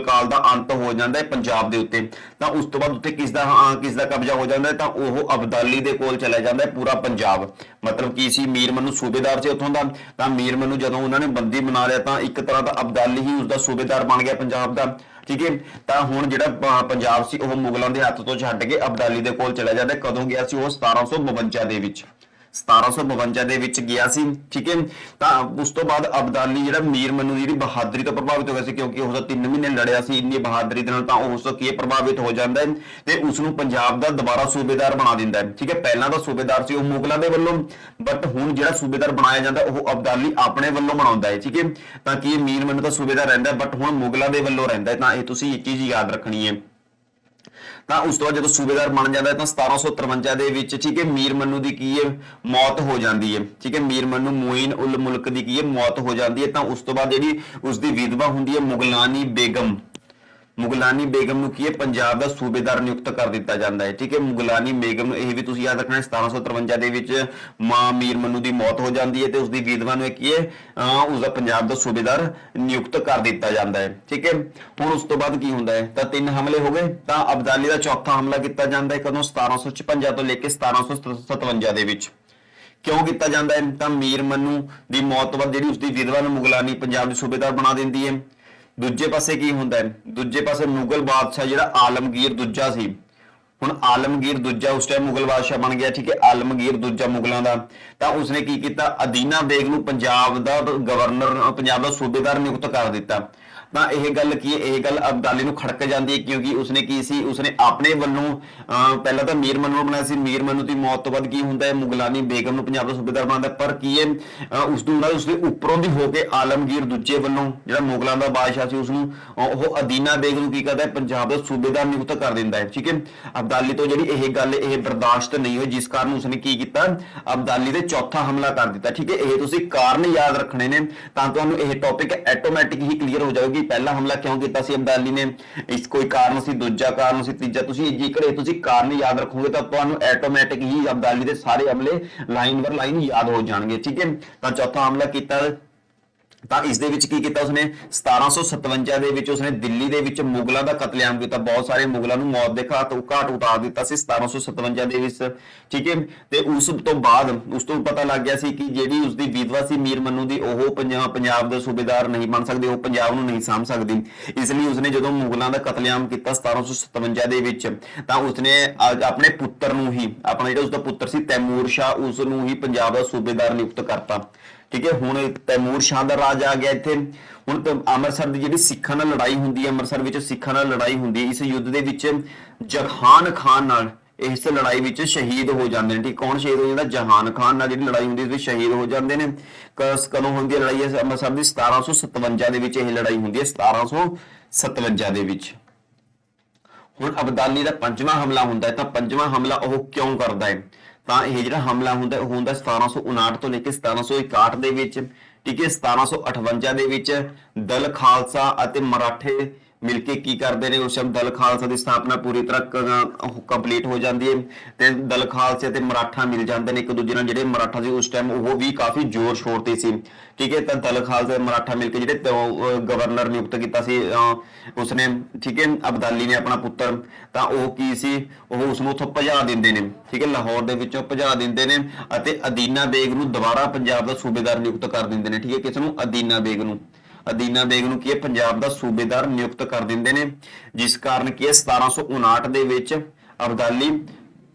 ਕਾਲ ਦਾ ਅੰਤ ਹੋ ਜਾਂਦਾ ਹੈ ਪੰਜਾਬ ਦੇ ਉੱਤੇ। ਤਾਂ ਉਸ ਤੋਂ ਬਾਅਦ ਉੱਤੇ ਕਿਸ ਦਾ ਕਬਜ਼ਾ ਹੋ ਜਾਂਦਾ ਹੈ, ਤਾਂ ਉਹ ਅਬਦਾਲੀ ਦੇ ਕੋਲ ਚਲਾ ਜਾਂਦਾ ਹੈ ਪੂਰਾ ਪੰਜਾਬ। ਮਤਲਬ ਕੀ ਸੀ, ਮੀਰ ਮੰਨੂ ਸੂਬੇਦਾਰ ਸੀ ਉੱਥੋਂ ਦਾ। ਤਾਂ ਮੀਰ ਮੰਨੂ ਜਦੋਂ ਉਹਨਾਂ ਨੇ ਬੰਦੀ ਬਣਾ ਲਿਆ ਤਾਂ ਇੱਕ ਤਰ੍ਹਾਂ ਦਾ ਅਬਦਾਲੀ ਹੀ ਉਸਦਾ ਸੂਬੇਦਾਰ ਬਣ ਗਿਆ ਪੰਜਾਬ ਦਾ। ਠੀਕ ਹੈ। ਤਾਂ ਹੁਣ ਜਿਹੜਾ ਪੰਜਾਬ ਸੀ ਉਹ ਮੁਗਲਾਂ ਦੇ ਹੱਥ ਤੋਂ ਛੱਡ ਕੇ ਅਬਦਾਲੀ ਦੇ ਕੋਲ ਚਲਾ ਜਾਂਦਾ। ਕਦੋਂ ਗਿਆ ਸੀ ਉਹ, 1752 ਦੇ ਵਿੱਚ। 1752 ਦੇ ਵਿੱਚ ਗਿਆ ਸੀ। ਠੀਕ ਹੈ। ਤਾਂ ਉਸ ਤੋਂ ਬਾਅਦ ਅਬਦਾਲੀ ਜਿਹੜਾ ਮੀਰ ਮੰਨੂ ਦੀ ਜਿਹੜੀ ਬਹਾਦਰੀ ਤੋਂ ਪ੍ਰਭਾਵਿਤ ਹੋ ਗਿਆ ਸੀ, ਕਿਉਂਕਿ ਉਹ 3 ਮਹੀਨੇ ਲੜਿਆ ਸੀ ਇੰਨੀ ਬਹਾਦਰੀ ਦੇ ਨਾਲ, ਤਾਂ ਉਸ ਤੋਂ ਕੀ ਪ੍ਰਭਾਵਿਤ ਹੋ ਜਾਂਦਾ ਹੈ ਤੇ ਉਸ ਨੂੰ ਪੰਜਾਬ ਦਾ ਦੁਬਾਰਾ ਸੂਬੇਦਾਰ ਬਣਾ ਦਿੰਦਾ ਹੈ। ਠੀਕ ਹੈ। ਪਹਿਲਾਂ ਦਾ ਸੂਬੇਦਾਰ ਸੀ ਉਹ ਮੁਗਲਾਂ ਦੇ ਵੱਲੋਂ, ਬਟ ਹੁਣ ਜਿਹੜਾ ਸੂਬੇਦਾਰ ਬਣਾਇਆ ਜਾਂਦਾ ਉਹ ਅਬਦਾਲੀ ਆਪਣੇ ਵੱਲੋਂ ਬਣਾਉਂਦਾ ਹੈ। ਠੀਕ ਹੈ। ਤਾਂ ਕੀ ਮੀਰ ਮੰਨੂ ਦਾ ਸੂਬੇਦਾਰ ਰਹਿੰਦਾ ਬਟ ਹੁਣ ਮੁਗਲਾਂ ਦੇ ਵੱਲੋਂ ਰਹਿੰਦਾ ਹੈ। ਤਾਂ ਇਹ ਤੁਸੀਂ ਇੱਕ ਚੀਜ਼ ਯਾਦ ਰੱਖਣੀ ਹੈ। ਤਾਂ ਉਸ ਤੋਂ ਬਾਅਦ ਜਦੋਂ ਸੂਬੇਦਾਰ ਬਣ ਜਾਂਦਾ ਤਾਂ 1753 ਦੇ ਵਿੱਚ ਠੀਕ ਹੈ ਮੀਰ ਮੰਨੂ ਦੀ ਕੀ ਹੈ ਮੌਤ ਹੋ ਜਾਂਦੀ ਹੈ। ਠੀਕ ਹੈ। ਮੀਰ ਮੰਨੂ ਮੋਇਨ ਉਲ ਮੁਲਕ ਦੀ ਕੀ ਹੈ ਮੌਤ ਹੋ ਜਾਂਦੀ ਹੈ। ਤਾਂ ਉਸ ਤੋਂ ਬਾਅਦ ਜਿਹੜੀ ਉਸ ਦੀ ਵਿਧਵਾ ਹੁੰਦੀ ਹੈ ਮੁਗਲਾਨੀ ਬੇਗਮ ਨੂੰ ਕੀ ਹੈ ਪੰਜਾਬ ਦਾ ਸੂਬੇਦਾਰ ਨਿਯੁਕਤ ਕਰ ਦਿੱਤਾ ਜਾਂਦਾ ਹੈ। ਠੀਕ ਹੈ। ਮੁਗਲਾਨੀ ਬੇਗਮ ਨੂੰ ਇਹ ਵੀ ਤੁਸੀਂ ਯਾਦ ਰੱਖਣਾ 1753 ਦੇ ਵਿੱਚ ਮਾਂ ਮੀਰ ਮੰਨੂ ਦੀ ਮੌਤ ਹੋ ਜਾਂਦੀ ਹੈ ਤੇ ਉਸ ਦੀ ਵਿਧਵਾ ਨੂੰ ਕੀ ਹੈ ਉਸ ਦਾ ਪੰਜਾਬ ਦਾ ਸੂਬੇਦਾਰ ਨਿਯੁਕਤ ਕਰ ਦਿੱਤਾ ਜਾਂਦਾ ਹੈ। ਠੀਕ ਹੈ। ਹੁਣ ਉਸ ਤੋਂ ਬਾਅਦ ਕੀ ਹੁੰਦਾ ਹੈ, ਤਾਂ 3 ਹਮਲੇ ਹੋ ਗਏ। ਤਾਂ ਅਬਦਾਲੀ ਦਾ ਚੌਥਾ ਹਮਲਾ ਕੀਤਾ ਜਾਂਦਾ ਹੈ ਕਦੋਂ, 1756 ਤੋਂ ਲੈ ਕੇ 1757 ਦੇ ਵਿੱਚ। ਕਿਉਂ ਕੀਤਾ ਜਾਂਦਾ ਹੈ, ਤਾਂ ਮੀਰ ਮੰਨੂ ਦੀ ਮੌਤ ਤੋਂ ਬਾਅਦ ਜਿਹੜੀ ਉਸਦੀ ਵਿਧਵਾ ਨੂੰ ਮੁਗਲਾਨੀ ਪੰਜਾਬ ਦੇ ਸੂਬੇਦਾਰ ਬਣਾ ਦਿੰਦੀ ਹੈ। ਦੂਜੇ ਪਾਸੇ ਕੀ ਹੁੰਦਾ ਹੈ, ਦੂਜੇ ਪਾਸੇ ਮੁਗਲ ਬਾਦਸ਼ਾਹ ਜਿਹੜਾ ਆਲਮਗੀਰ ਦੂਜਾ ਸੀ, ਹੁਣ ਆਲਮਗੀਰ ਦੂਜਾ ਉਸ ਟਾਈਮ ਮੁਗਲ ਬਾਦਸ਼ਾਹ ਬਣ ਗਿਆ। ਠੀਕ ਹੈ। ਆਲਮਗੀਰ ਦੂਜਾ ਮੁਗਲਾਂ ਦਾ, ਤਾਂ ਉਸਨੇ ਕੀ ਕੀਤਾ, ਅਦੀਨਾ ਬੇਗ ਨੂੰ ਪੰਜਾਬ ਦਾ ਗਵਰਨਰ, ਪੰਜਾਬ ਦਾ ਸੂਬੇਦਾਰ ਨਿਯੁਕਤ ਕਰ ਦਿੱਤਾ। ਤਾਂ ਇਹ ਗੱਲ ਕੀ ਹੈ, ਇਹ ਗੱਲ ਅਬਦਾਲੀ ਨੂੰ ਖੜਕ ਜਾਂਦੀ ਹੈ ਕਿਉਂਕਿ ਉਸਨੇ ਕੀ ਸੀ, ਉਸਨੇ ਆਪਣੇ ਵੱਲੋਂ ਪਹਿਲਾਂ ਤਾਂ ਮੀਰ ਮਨੂੰ ਬਣਾਇਆ ਸੀ। ਮੀਰ ਮਨੂੰ ਦੀ ਮੌਤ ਤੋਂ ਬਾਅਦ ਕੀ ਹੁੰਦਾ ਹੈ, ਮੁਗਲਾਨੀ ਬੇਗਮ ਨੂੰ ਪੰਜਾਬ ਦਾ ਸੂਬੇਦਾਰ ਬਣਾਉਂਦਾ, ਪਰ ਕੀ ਹੈ ਉਸ ਤੋਂ ਬਾਅਦ ਉਸਦੇ ਉੱਪਰੋਂ ਦੀ ਹੋ ਕੇ ਆਲਮਗੀਰ ਦੂਜੇ ਵੱਲੋਂ ਜਿਹੜਾ ਮੁਗਲਾਂ ਦਾ ਬਾਦਸ਼ਾਹ ਸੀ ਉਸਨੂੰ ਉਹ ਅਦੀਨਾ ਬੇਗ ਨੂੰ ਕੀ ਕਰਦਾ ਹੈ, ਪੰਜਾਬ ਦਾ ਸੂਬੇਦਾਰ ਨਿਯੁਕਤ ਕਰ ਦਿੰਦਾ ਹੈ। ਠੀਕ ਹੈ, ਅਬਦਾਲੀ ਤੋਂ ਜਿਹੜੀ ਇਹ ਗੱਲ ਇਹ ਬਰਦਾਸ਼ਤ ਨਹੀਂ ਹੋਈ, ਜਿਸ ਕਾਰਨ ਉਸਨੇ ਕੀ ਕੀਤਾ, ਅਬਦਾਲੀ ਤੇ ਚੌਥਾ ਹਮਲਾ ਕਰ ਦਿੱਤਾ। ਠੀਕ ਹੈ, ਇਹ ਤੁਸੀਂ ਕਾਰਨ ਯਾਦ ਰੱਖਣੇ ਨੇ ਤਾਂ ਤੁਹਾਨੂੰ ਇਹ ਟੌਪਿਕ ਆਟੋਮੈਟਿਕ ਹੀ ਕਲੀਅਰ ਹੋ ਜਾਊਗੀ। ਪਹਿਲਾ ਹਮਲਾ ਕਿਉਂ ਕੀਤਾ ਸੀ ਅਬਦਾਲੀ ਨੇ, ਇਸ ਕੋਈ ਕਾਰਨ ਸੀ, ਦੂਜਾ ਕਾਰਨ ਸੀ, ਤੀਜਾ, ਤੁਸੀਂ ਜੇਕਰ ਇਹ ਤੁਸੀਂ ਕਾਰਨ ਯਾਦ ਰੱਖੋਗੇ ਤਾਂ ਤੁਹਾਨੂੰ ਆਟੋਮੈਟਿਕ ਹੀ ਅਬਦਾਲੀ ਦੇ ਸਾਰੇ ਹਮਲੇ ਲਾਈਨ ਬਰ ਲਾਈਨ ਯਾਦ ਹੋ ਜਾਣਗੇ। ਠੀਕ ਹੈ, ਤਾਂ ਚੌਥਾ ਹਮਲਾ ਕੀਤਾ ਤਾਂ ਇਸ ਦੇ ਵਿੱਚ ਕੀ ਕੀਤਾ ਉਸਨੇ, 1757 ਦੇ ਵਿੱਚ ਉਸਨੇ ਦਿੱਲੀ ਦੇ ਵਿੱਚ ਮੁਗਲਾਂ ਦਾ ਕਤਲੇਆਮ ਕੀਤਾ, ਬਹੁਤ ਸਾਰੇ ਮੁਗਲਾਂ ਨੂੰ ਮੌਤ ਦੇ ਘਾਟ ਉਤਾਰ ਦਿੱਤਾ ਸੀ 1757 ਦੇ ਵਿੱਚ। ਠੀਕ ਹੈ, ਤੇ ਉਸ ਤੋਂ ਬਾਅਦ ਉਸ ਤੋਂ ਪਤਾ ਲੱਗ ਗਿਆ ਸੀ ਕਿ ਜਿਹੜੀ ਉਸਦੀ ਵਿਧਵਾ ਸੀ ਮੀਰ ਮਨੂੰ ਦੀ, ਉਹ ਪੰਜਾਬ ਦਾ ਸੂਬੇਦਾਰ ਨਹੀਂ ਬਣ ਸਕਦੀ, ਉਹ ਪੰਜਾਬ ਨੂੰ ਨਹੀਂ ਸਾਂਭ ਸਕਦੀ। ਇਸ ਲਈ ਉਸਨੇ ਜਦੋਂ ਮੁਗਲਾਂ ਦਾ ਕਤਲੇਆਮ ਕੀਤਾ 1757 ਦੇ ਵਿੱਚ, ਤਾਂ ਉਸਨੇ ਆਪਣੇ ਪੁੱਤਰ ਨੂੰ ਹੀ, ਆਪਣਾ ਜਿਹੜਾ ਉਸਦਾ ਪੁੱਤਰ ਸੀ ਤੈਮੂਰ ਸ਼ਾਹ, ਉਸ ਨੂੰ ਹੀ ਪੰਜਾਬ ਦਾ ਸੂਬੇਦਾਰ ਨਿਯੁਕਤ ਕਰਤਾ। ਠੀਕ ਹੈ, ਹੁਣ ਤੈਮੂਰ ਸ਼ਾਹ ਦਾ ਰਾਜ ਆ ਗਿਆ ਇੱਥੇ। ਹੁਣ ਅੰਮ੍ਰਿਤਸਰ ਦੀ ਜਿਹੜੀ ਸਿੱਖਾਂ ਨਾਲ ਲੜਾਈ ਹੁੰਦੀ ਹੈ, ਅੰਮ੍ਰਿਤਸਰ ਵਿੱਚ ਸਿੱਖਾਂ ਨਾਲ ਲੜਾਈ ਹੁੰਦੀ ਹੈ, ਇਸ ਯੁੱਧ ਦੇ ਵਿੱਚ ਜਹਾਨ ਖਾਨ ਨਾਲ ਇਸ ਲੜਾਈ ਵਿੱਚ ਸ਼ਹੀਦ ਹੋ ਜਾਂਦੇ ਨੇ। ਠੀਕ, ਕੌਣ ਸ਼ਹੀਦ ਹੋ ਜਾਂਦਾ, ਜਹਾਨ ਖਾਨ ਨਾਲ ਜਿਹੜੀ ਲੜਾਈ ਹੁੰਦੀ ਇਸ ਵਿੱਚ ਸ਼ਹੀਦ ਹੋ ਜਾਂਦੇ ਨੇ। ਕਦੋਂ ਹੁੰਦੀ ਹੈ ਲੜਾਈ ਅੰਮ੍ਰਿਤਸਰ ਦੀ, 1757 ਦੇ ਵਿੱਚ ਇਹ ਲੜਾਈ ਹੁੰਦੀ ਹੈ, 1757 ਦੇ ਵਿੱਚ। ਹੁਣ ਅਬਦਾਲੀ ਦਾ ਪੰਜਵਾਂ ਹਮਲਾ ਹੁੰਦਾ ਹੈ, ਤਾਂ ਪੰਜਵਾਂ ਹਮਲਾ ਉਹ ਕਿਉਂ ਕਰਦਾ ਹੈ, ਤਾਂ ਇਹ ਜਿਹੜਾ ਹਮਲਾ ਹੁੰਦਾ ਉਹ ਹੁੰਦਾ 1759 ਤੋਂ ਲੈ ਕੇ 1761 ਦੇ ਵਿੱਚ। ਠੀਕ ਹੈ, 1758 ਦੇ ਵਿੱਚ ਦਲ ਖਾਲਸਾ ਅਤੇ ਮਰਾਠੇ ਮਿਲ ਕੇ ਕੀ ਕਰਦੇ ਨੇ, ਉਸ ਟਾਈਮ ਦਲ ਖਾਲਸਾ ਦੀ ਸਥਾਪਨਾ ਪੂਰੀ ਤਰ੍ਹਾਂ ਕੰਪਲੀਟ ਹੋ ਜਾਂਦੀ ਹੈ ਤੇ ਦਲ ਖਾਲਸੇ ਤੇ ਮਰਾਠਾ ਮਿਲ ਜਾਂਦੇ ਨੇ ਇੱਕ ਦੂਜੇ ਨਾਲ। ਜਿਹੜੇ ਮਰਾਠਾ ਸੀ ਉਸ ਟਾਈਮ ਉਹ ਵੀ ਕਾਫੀ ਜ਼ੋਰ ਸ਼ੋਰ ਤੇ ਸੀ। ਠੀਕ ਹੈ, ਤਾਂ ਦਲ ਖਾਲਸਾ ਤੇ ਮਰਾਠਾ ਮਿਲ ਕੇ ਜਿਹੜੇ ਗਵਰਨਰ ਨਿਯੁਕਤ ਕੀਤਾ ਸੀ ਉਸਨੇ, ਠੀਕ ਹੈ, ਅਬਦਾਲੀ ਨੇ ਆਪਣਾ ਪੁੱਤਰ, ਤਾਂ ਉਹ ਕੀ ਸੀ, ਉਹ ਉਸਨੂੰ ਉੱਥੋਂ ਭਜਾ ਦਿੰਦੇ ਨੇ। ਠੀਕ ਹੈ, ਲਾਹੌਰ ਦੇ ਵਿੱਚੋਂ ਭਜਾ ਦਿੰਦੇ ਨੇ ਅਤੇ ਅਦੀਨਾ ਬੇਗ ਨੂੰ ਦੁਬਾਰਾ ਪੰਜਾਬ ਦਾ ਸੂਬੇਦਾਰ ਨਿਯੁਕਤ ਕਰ ਦਿੰਦੇ ਨੇ। ਠੀਕ ਹੈ, ਕਿਸ ਨੂੰ, ਅਦੀਨਾ ਬੇਗ ਨੂੰ। ਅਦੀਨਾ ਬੇਗ ਨੂੰ ਕੀ ਹੈ, ਪੰਜਾਬ ਦਾ ਸੂਬੇਦਾਰ ਨਿਯੁਕਤ ਕਰ ਦਿੰਦੇ ਨੇ, ਜਿਸ ਕਾਰਨ ਕੀ ਹੈ 1759 ਦੇ ਵਿੱਚ ਅਬਦਾਲੀ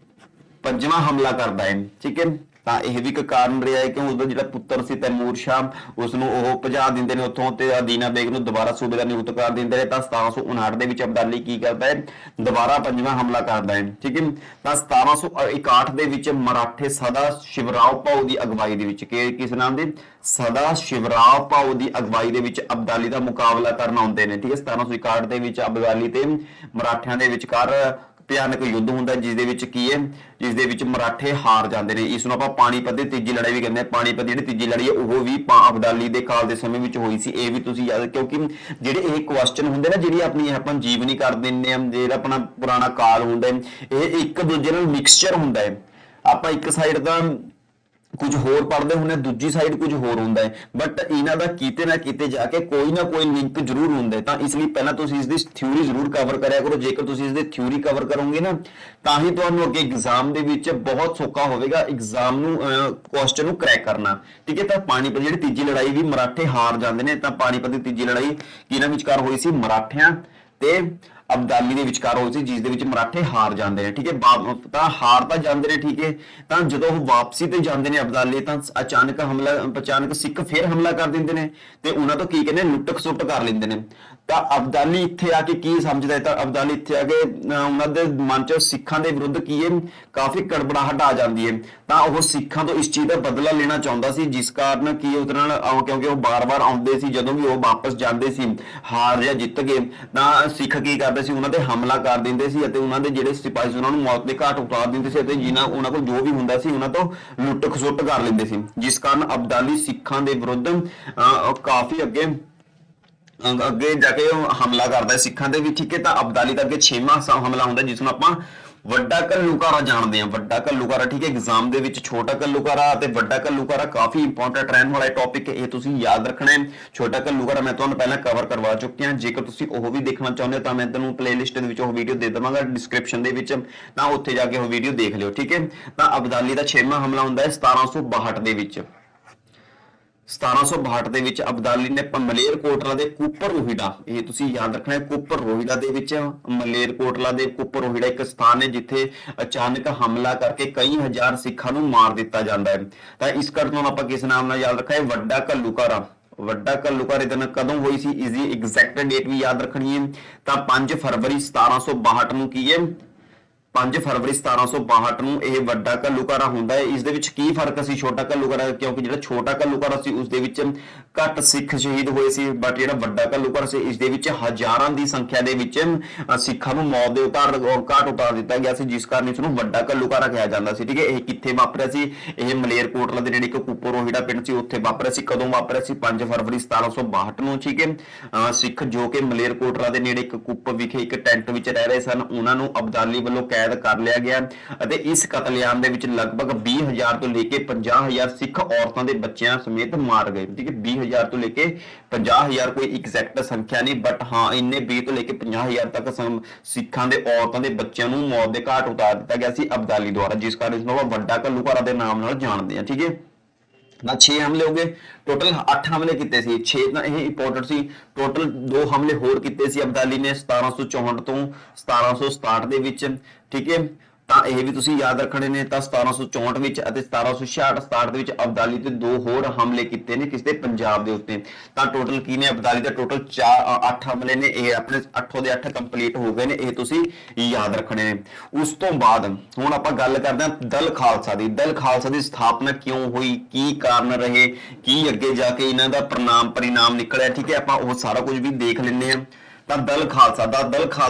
ਪੰਜਵਾਂ ਹਮਲਾ ਕਰਦਾ ਹੈ। ਠੀਕ ਹੈ, ਤਾਂ ਇਹ ਵੀ ਇੱਕ ਕਾਰਨ ਰਿਹਾ ਹੈ ਕਿ ਉਸਦਾ ਜਿਹੜਾ ਪੁੱਤਰ ਸੀ ਤੈਮੂਰ ਸ਼ਾਹ ਉਸ ਨੂੰ ਉਹ ਭਜਾ ਦਿੰਦੇ ਨੇ ਉੱਥੋਂ ਤੇ ਅਦੀਨਾ ਬੇਗ ਨੂੰ ਦੁਬਾਰਾ ਸੂਬੇਦਾਰ ਨਿਯੁਕਤ ਕਰ ਦਿੰਦੇ ਨੇ। ਤਾਂ 1759 ਦੇ ਵਿੱਚ ਅਬਦਾਲੀ ਕੀ ਕਰਦਾ ਹੈ, ਦੁਬਾਰਾ ਪੰਜਵਾਂ ਹਮਲਾ ਕਰਦਾ ਹੈ। ਠੀਕ ਹੈ, ਤਾਂ 1761 ਦੇ ਵਿੱਚ ਮਰਾਠੇ ਸਦਾ ਸ਼ਿਵਰਾਓ ਭਾਊ ਦੀ ਅਗਵਾਈ ਦੇ ਵਿੱਚ, ਕਿਸ ਨਾਮ ਦੇ, ਸਦਾ ਸ਼ਿਵਰਾਓ ਭਾਊ ਦੀ ਅਗਵਾਈ ਦੇ ਵਿੱਚ ਅਬਦਾਲੀ ਦਾ ਮੁਕਾਬਲਾ ਕਰਨ ਆਉਂਦੇ ਨੇ। ਠੀਕ ਹੈ, 1761 ਦੇ ਵਿੱਚ ਅਬਦਾਲੀ ਤੇ ਮਰਾਠਿਆਂ ਦੇ ਵਿਚਕਾਰ ਭਿਆਨਕ ਯੁੱਧ ਹੁੰਦਾ ਜਿਸ ਦੇ ਵਿੱਚ ਕੀ ਹੈ, ਜਿਸ ਦੇ ਵਿੱਚ ਮਰਾਠੇ ਹਾਰ ਜਾਂਦੇ ਨੇ। ਇਸ ਨੂੰ ਆਪਾਂ ਪਾਣੀਪਤ ਦੀ ਤੀਜੀ ਲੜਾਈ ਵੀ ਕਹਿੰਦੇ ਹਾਂ। ਪਾਣੀਪਤ ਜਿਹੜੀ ਤੀਜੀ ਲੜਾਈ ਹੈ ਉਹ ਵੀ ਅਬਦਾਲੀ ਦੇ ਕਾਲ ਦੇ ਸਮੇਂ ਵਿੱਚ ਹੋਈ ਸੀ। ਇਹ ਵੀ ਤੁਸੀਂ ਯਾਦ, ਕਿਉਂਕਿ ਜਿਹੜੇ ਇਹ ਕੁਐਸਚਨ ਹੁੰਦੇ ਨਾ, ਜਿਹੜੀ ਆਪਣੀ ਆਪਾਂ ਜੀਵਨੀ ਕਰ ਦਿੰਦੇ ਹਾਂ, ਜਿਹੜਾ ਆਪਣਾ ਪੁਰਾਣਾ ਕਾਲ ਹੁੰਦਾ ਹੈ, ਇਹ ਇੱਕ ਦੂਜੇ ਨਾਲ ਮਿਕਸਚਰ ਹੁੰਦਾ ਹੈ। ਆਪਾਂ ਇੱਕ ਸਾਈਡ ਦਾ ਕੁਝ ਹੋਰ ਪੜ੍ਹਦੇ ਹੁੰਦੇ, ਦੂਜੀ ਸਾਈਡ ਕੁਝ ਹੋਰ ਹੁੰਦਾ ਹੈ, ਬਟ ਇਹਨਾਂ ਦਾ ਕਿਤੇ ਨਾ ਕਿਤੇ ਜਾ ਕੇ ਕੋਈ ਨਾ ਕੋਈ ਲਿੰਕ ਜ਼ਰੂਰ ਹੁੰਦਾ ਹੈ। ਤਾਂ ਇਸ ਲਈ ਪਹਿਲਾਂ ਤੁਸੀਂ ਇਸ ਦੀ ਥਿਊਰੀ ਜ਼ਰੂਰ ਕਵਰ ਕਰਿਆ ਕਰੋ। ਜੇਕਰ ਤੁਸੀਂ ਇਸ ਦੀ ਥਿਊਰੀ ਕਵਰ ਕਰੋਗੇ ਨਾ ਤਾਂ ਹੀ ਤੁਹਾਨੂੰ ਅੱਗੇ ਐਗਜ਼ਾਮ ਦੇ ਵਿੱਚ ਬਹੁਤ ਸੌਖਾ ਹੋਵੇਗਾ ਐਗਜ਼ਾਮ ਨੂੰ ਕੁਐਸਚਨ ਨੂੰ ਕਰੈਕ ਕਰਨਾ। ਠੀਕ ਹੈ, ਤਾਂ ਪਾਣੀਪਤ ਜਿਹੜੀ ਤੀਜੀ ਲੜਾਈ ਵੀ ਮਰਾਠੇ ਹਾਰ ਜਾਂਦੇ ਨੇ। ਤਾਂ ਪਾਣੀਪਤ ਦੀ ਤੀਜੀ ਲੜਾਈ ਕਿਹਨਾਂ ਵਿਚਕਾਰ ਹੋਈ ਸੀ, ਮਰਾਠਿਆਂ ਤੇ ਅਬਦਾਲੀ ਦੇ ਵਿਚਕਾਰ ਹੋਈ ਸੀ, ਜਿਸ ਦੇ ਵਿੱਚ ਮਰਾਠੇ ਹਾਰ ਜਾਂਦੇ ਨੇ। ਠੀਕ ਹੈ, ਤਾਂ ਹਾਰ ਤਾਂ ਜਾਂਦੇ ਨੇ। ਠੀਕ ਹੈ, ਤਾਂ ਜਦੋਂ ਉਹ ਵਾਪਸੀ ਤੇ ਜਾਂਦੇ ਨੇ ਅਬਦਾਲੀ, ਤਾਂ ਅਚਾਨਕ ਸਿੱਖ ਫਿਰ ਹਮਲਾ ਕਰ ਦਿੰਦੇ ਨੇ ਤੇ ਉਹਨਾਂ ਤੋਂ ਕੀ ਕਹਿੰਦੇ, ਲੁੱਟ ਖਸੁੱਟ ਕਰ ਲੈਂਦੇ ਨੇ। ਤਾਂ ਅਬਦਾਲੀ ਇੱਥੇ ਆ ਕੇ ਕੀ ਸਮਝਦਾ ਹੈ, ਤਾਂ ਅਬਦਾਲੀ ਇੱਥੇ ਆ ਕੇ ਉਹਨਾਂ ਦੇ ਮਨ 'ਚ ਸਿੱਖਾਂ ਦੇ ਵਿਰੁੱਧ ਕੀ ਹੈ, ਕਾਫੀ ਕੜਬੜਾਹਟ ਆ ਜਾਂਦੀ ਹੈ। ਤਾਂ ਉਹ ਸਿੱਖਾਂ ਤੋਂ ਇਸ ਚੀਜ਼ ਦਾ ਬਦਲਾ ਲੈਣਾ ਚਾਹੁੰਦਾ ਸੀ, ਜਿਸ ਕਾਰਨ ਕੀ ਉਹਦੇ ਨਾਲ, ਕਿਉਂਕਿ ਉਹ ਬਾਰ-ਬਾਰ ਆਉਂਦੇ ਸੀ, ਜਦੋਂ ਵੀ ਉਹ ਵਾਪਸ ਜਾਂਦੇ ਸੀ ਹਾਰ ਜਾਂ ਜਿੱਤ ਗਏ, ਤਾਂ ਸਿੱਖ ਕੀ ਕਰਦੇ ਸੀ, ਉਹਨਾਂ ਤੇ ਹਮਲਾ ਕਰ ਦਿੰਦੇ ਸੀ ਅਤੇ ਉਹਨਾਂ ਦੇ ਜਿਹੜੇ ਸਿਪਾਹੀ ਸੀ ਉਹਨਾਂ ਨੂੰ ਮੌਤ ਦੇ ਘਾਟ ਉਤਾਰ ਦਿੰਦੇ ਸੀ ਅਤੇ ਜਿਨ੍ਹਾਂ ਉਹਨਾਂ ਕੋਲ ਜੋ ਵੀ ਹੁੰਦਾ ਸੀ ਉਹਨਾਂ ਤੋਂ ਲੁੱਟ ਖਸੁੱਟ ਕਰ ਲੈਂਦੇ ਸੀ, ਜਿਸ ਕਾਰਨ ਅਬਦਾਲੀ ਸਿੱਖਾਂ ਦੇ ਵਿਰੁੱਧ ਕਾਫੀ ਅੱਗੇ ਜਾ ਕੇ ਹਮਲਾ ਕਰਦਾ ਹੈ ਸਿੱਖਾਂ ਦੇ ਵੀ। ਠੀਕ ਹੈ, ਤਾਂ ਅਬਦਾਲੀ ਦਾ ਅੱਗੇ 6ਵਾਂ ਹਮਲਾ ਹੁੰਦਾ ਜਿਸ ਨੂੰ ਆਪਾਂ ਵੱਡਾ ਘੱਲੂਘਾਰਾ ਜਾਣਦੇ ਹਾਂ। ਵੱਡਾ ਘੱਲੂਘਾਰਾ, ਠੀਕ ਹੈ, ਐਗਜ਼ਾਮ ਦੇ ਵਿੱਚ ਛੋਟਾ ਘੱਲੂਘਾਰਾ ਅਤੇ ਵੱਡਾ ਘੱਲੂਘਾਰਾ ਕਾਫੀ ਇੰਪੋਰਟੈਂਟ ਰਹਿਣ ਵਾਲਾ ਟੌਪਿਕ, ਇਹ ਤੁਸੀਂ ਯਾਦ ਰੱਖਣਾ ਹੈ। ਛੋਟਾ ਘੱਲੂਘਾਰਾ ਮੈਂ ਤੁਹਾਨੂੰ ਪਹਿਲਾਂ ਕਵਰ ਕਰਵਾ ਚੁੱਕਿਆ, ਜੇਕਰ ਤੁਸੀਂ ਉਹ ਵੀ ਦੇਖਣਾ ਚਾਹੁੰਦੇ ਹੋ ਤਾਂ ਮੈਂ ਤੁਹਾਨੂੰ ਪਲੇਲਿਸਟ ਦੇ ਵਿੱਚ ਉਹ ਵੀਡੀਓ ਦੇ ਦੇਵਾਂਗਾ ਡਿਸਕ੍ਰਿਪਸ਼ਨ ਦੇ ਵਿੱਚ, ਤਾਂ ਉੱਥੇ ਜਾ ਕੇ ਉਹ ਵੀਡੀਓ ਦੇਖ ਲਿਓ। ਠੀਕ ਹੈ, ਤਾਂ ਅਬਦਾਲੀ ਦਾ 6ਵਾਂ ਹਮਲਾ ਹੁੰਦਾ ਹੈ 1762 ਦੇ ਵਿੱਚ। 1762 ਦੇ ਵਿੱਚ ਅਬਦਾਲੀ ਨੇ ਮਲੇਰਕੋਟਲਾ ਦੇ ਕੁੱਪਰ ਰੋਹਿੜਾ, ਇਹ ਤੁਸੀਂ ਯਾਦ ਰੱਖਣਾ ਹੈ, ਕੁੱਪਰ ਰੋਹਿੜਾ ਦੇ ਵਿੱਚ, ਮਲੇਰਕੋਟਲਾ ਦੇ ਕੁੱਪਰ ਰੋਹਿੜਾ ਇੱਕ ਸਥਾਨ ਹੈ ਜਿੱਥੇ ਅਚਾਨਕ ਹਮਲਾ ਕਰਕੇ ਕਈ ਹਜ਼ਾਰ ਸਿੱਖਾਂ ਨੂੰ ਮਾਰ ਦਿੱਤਾ ਜਾਂਦਾ ਹੈ। ਤਾਂ ਇਸ ਘਟਨਾ ਨੂੰ ਆਪਾਂ ਕਿਸ ਨਾਮ ਨਾਲ ਯਾਦ ਰੱਖਾਂਗੇ, ਵੱਡਾ ਘੱਲੂਘਾਰਾ। ਵੱਡਾ ਘੱਲੂਘਾਰੇ ਦਿਨ ਕਦੋਂ ਹੋਈ ਸੀ, ਇਸ ਦੀ ਐਗਜ਼ੈਕਟ ਡੇਟ ਵੀ ਯਾਦ ਰੱਖਣੀ ਹੈ। ਤਾਂ 5 ਫਰਵਰੀ 1762 ਨੂੰ ਕੀ ਹੈ, 5 ਫਰਵਰੀ 1762 ਨੂੰ ਇਹ ਵੱਡਾ ਘੱਲੂਘਾਰਾ ਹੁੰਦਾ ਹੈ। ਇਸ ਦੇ ਵਿੱਚ ਕੀ ਫਰਕ ਸੀ ਛੋਟਾ ਘੱਲੂਘਾਰਾ, ਕਿਉਂਕਿ ਜਿਹੜਾ ਛੋਟਾ ਘੱਲੂਘਾਰਾ ਸੀ ਉਸ ਦੇ ਵਿੱਚ ਘੱਟ ਸਿੱਖ ਸ਼ਹੀਦ ਹੋਏ ਸੀ, ਬਟ ਜਿਹੜਾ ਵੱਡਾ ਘੱਲੂਘਾਰਾ ਸੀ ਇਸ ਦੇ ਵਿੱਚ ਹਜ਼ਾਰਾਂ ਦੀ ਸੰਖਿਆ ਦੇ ਵਿੱਚ ਸਿੱਖਾਂ ਨੂੰ ਮੌਤ ਦੇ ਘਾਟ ਉਤਾਰ ਦਿੱਤਾ ਗਿਆ ਸੀ, ਜਿਸ ਕਾਰਨ ਇਸ ਨੂੰ ਵੱਡਾ ਘੱਲੂਘਾਰਾ ਕਿਹਾ ਜਾਂਦਾ ਸੀ। ਠੀਕ ਹੈ, ਇਹ ਕਿੱਥੇ ਵਾਪਰਿਆ ਸੀ, ਇਹ ਮਲੇਰਕੋਟਲਾ ਦੇ ਨੇੜੇ ਇੱਕ ਕੁੱਪਰੋਹੀੜਾ ਪਿੰਡ ਸੀ, ਉੱਥੇ ਵਾਪਰਿਆ ਸੀ। ਕਦੋਂ ਵਾਪਰਿਆ ਸੀ, 5 ਫਰਵਰੀ 1762 ਨੂੰ। ਠੀਕ ਹੈ, ਸਿੱਖ ਜੋ ਕਿ ਮਲੇਰਕੋਟਲਾ ਦੇ ਨੇੜੇ ਇੱਕ ਕੁੱਪ ਵਿਖੇ ਇੱਕ ਟੈਂਟ ਵਿੱਚ ਰਹਿ ਰਹੇ ਸਨ, ਉਹਨਾਂ ਨੂੰ ਅਬਦਾਲੀ ਵੱਲੋਂ ਕੈਦ ਕਰ ਲਿਆ ਗਿਆ ਅਤੇ ਇਸ ਕਤਲੇਆਮ ਦੇ ਵਿੱਚ ਲਗਭਗ 20,000 ਤੋਂ ਲੈ ਕੇ 50,000 ਸਿੱਖ ਔਰਤਾਂ ਦੇ ਬੱਚਿਆਂ ਸਮੇਤ ਮਾਰ ਗਏ। ਠੀਕ ਹੈ, 20,000 ਤੋਂ ਲੈ ਕੇ 50,000 ਕੋਈ ਐਗਜ਼ੈਕਟ ਸੰਖਿਆ ਨਹੀਂ, ਬਟ ਹਾਂ ਇੰਨੇ 20 ਤੋਂ ਲੈ ਕੇ 50,000 ਤੱਕ ਸਿੱਖਾਂ ਦੇ ਔਰਤਾਂ ਦੇ ਬੱਚਿਆਂ ਨੂੰ ਮੌਤ ਦੇ ਘਾਟ ਉਤਾਰ ਦਿੱਤਾ ਗਿਆ ਸੀ ਅਬਦਾਲੀ ਦੁਆਰਾ, ਜਿਸ ਕਾਰਨ ਇਸ ਨੂੰ ਵੱਡਾ ਘੱਲੂਘਾਰਾ ਦੇ ਨਾਮ ਨਾਲ ਜਾਣਦੇ ਆ। ਠੀਕ ਹੈ, ਨਾ 6 ਹਮਲੇ ਹੋ ਗਏ, ਟੋਟਲ 8 ਹਮਲੇ ਕੀਤੇ ਸੀ, 6 ਤਾਂ ਇਹ ਇੰਪੋਰਟੈਂਟ ਸੀ। ਟੋਟਲ 2 ਹਮਲੇ ਹੋਰ ਕੀਤੇ ਸੀ ਅਬਦਾਲੀ ਨੇ 1764 ਤੋਂ 1767 ਦੇ ਵਿੱਚ। ਠੀਕ ਹੈ, ਤਾਂ ਇਹ ਵੀ ਤੁਸੀਂ ਯਾਦ ਰੱਖਣੇ ਨੇ। ਤਾਂ 1764 ਵਿੱਚ ਅਤੇ 1766 ਦੇ ਵਿੱਚ ਅਬਦਾਲੀ ਤੇ 2 ਹੋਰ ਹਮਲੇ ਕੀਤੇ ਨੇ ਕਿਸ ਦੇ, ਪੰਜਾਬ ਦੇ ਉੱਤੇ। ਤਾਂ ਟੋਟਲ ਕੀ ਨੇ ਅਬਦਾਲੀ ਦੇ ਟੋਟਲ 8 ਹਮਲੇ ਨੇ, ਇਹ ਆਪਣੇ 8 ਦੇ 8 ਕੰਪਲੀਟ ਹੋ ਗਏ ਨੇ, ਇਹ ਤੁਸੀਂ ਯਾਦ ਰੱਖਣੇ ਨੇ। ਉਸ ਤੋਂ ਬਾਅਦ ਹੁਣ ਆਪਾਂ ਗੱਲ ਕਰਦੇ ਹਾਂ ਦਲ ਖਾਲਸਾ ਦੀ। ਦਲ ਖਾਲਸਾ ਦੀ ਸਥਾਪਨਾ ਕਿਉਂ ਹੋਈ, ਕੀ ਕਾਰਨ ਰਹੇ, ਕੀ ਅੱਗੇ ਜਾ ਕੇ ਇਹਨਾਂ ਦਾ ਪਰਿਣਾਮ ਨਿਕਲਿਆ। ਠੀਕ ਹੈ, ਆਪਾਂ ਉਹ ਸਾਰਾ ਕੁਝ ਵੀ ਦੇਖ ਲੈਂਦੇ ਹਾਂ। ਤਾਂ ਦਲ ਖਾਲਸਾ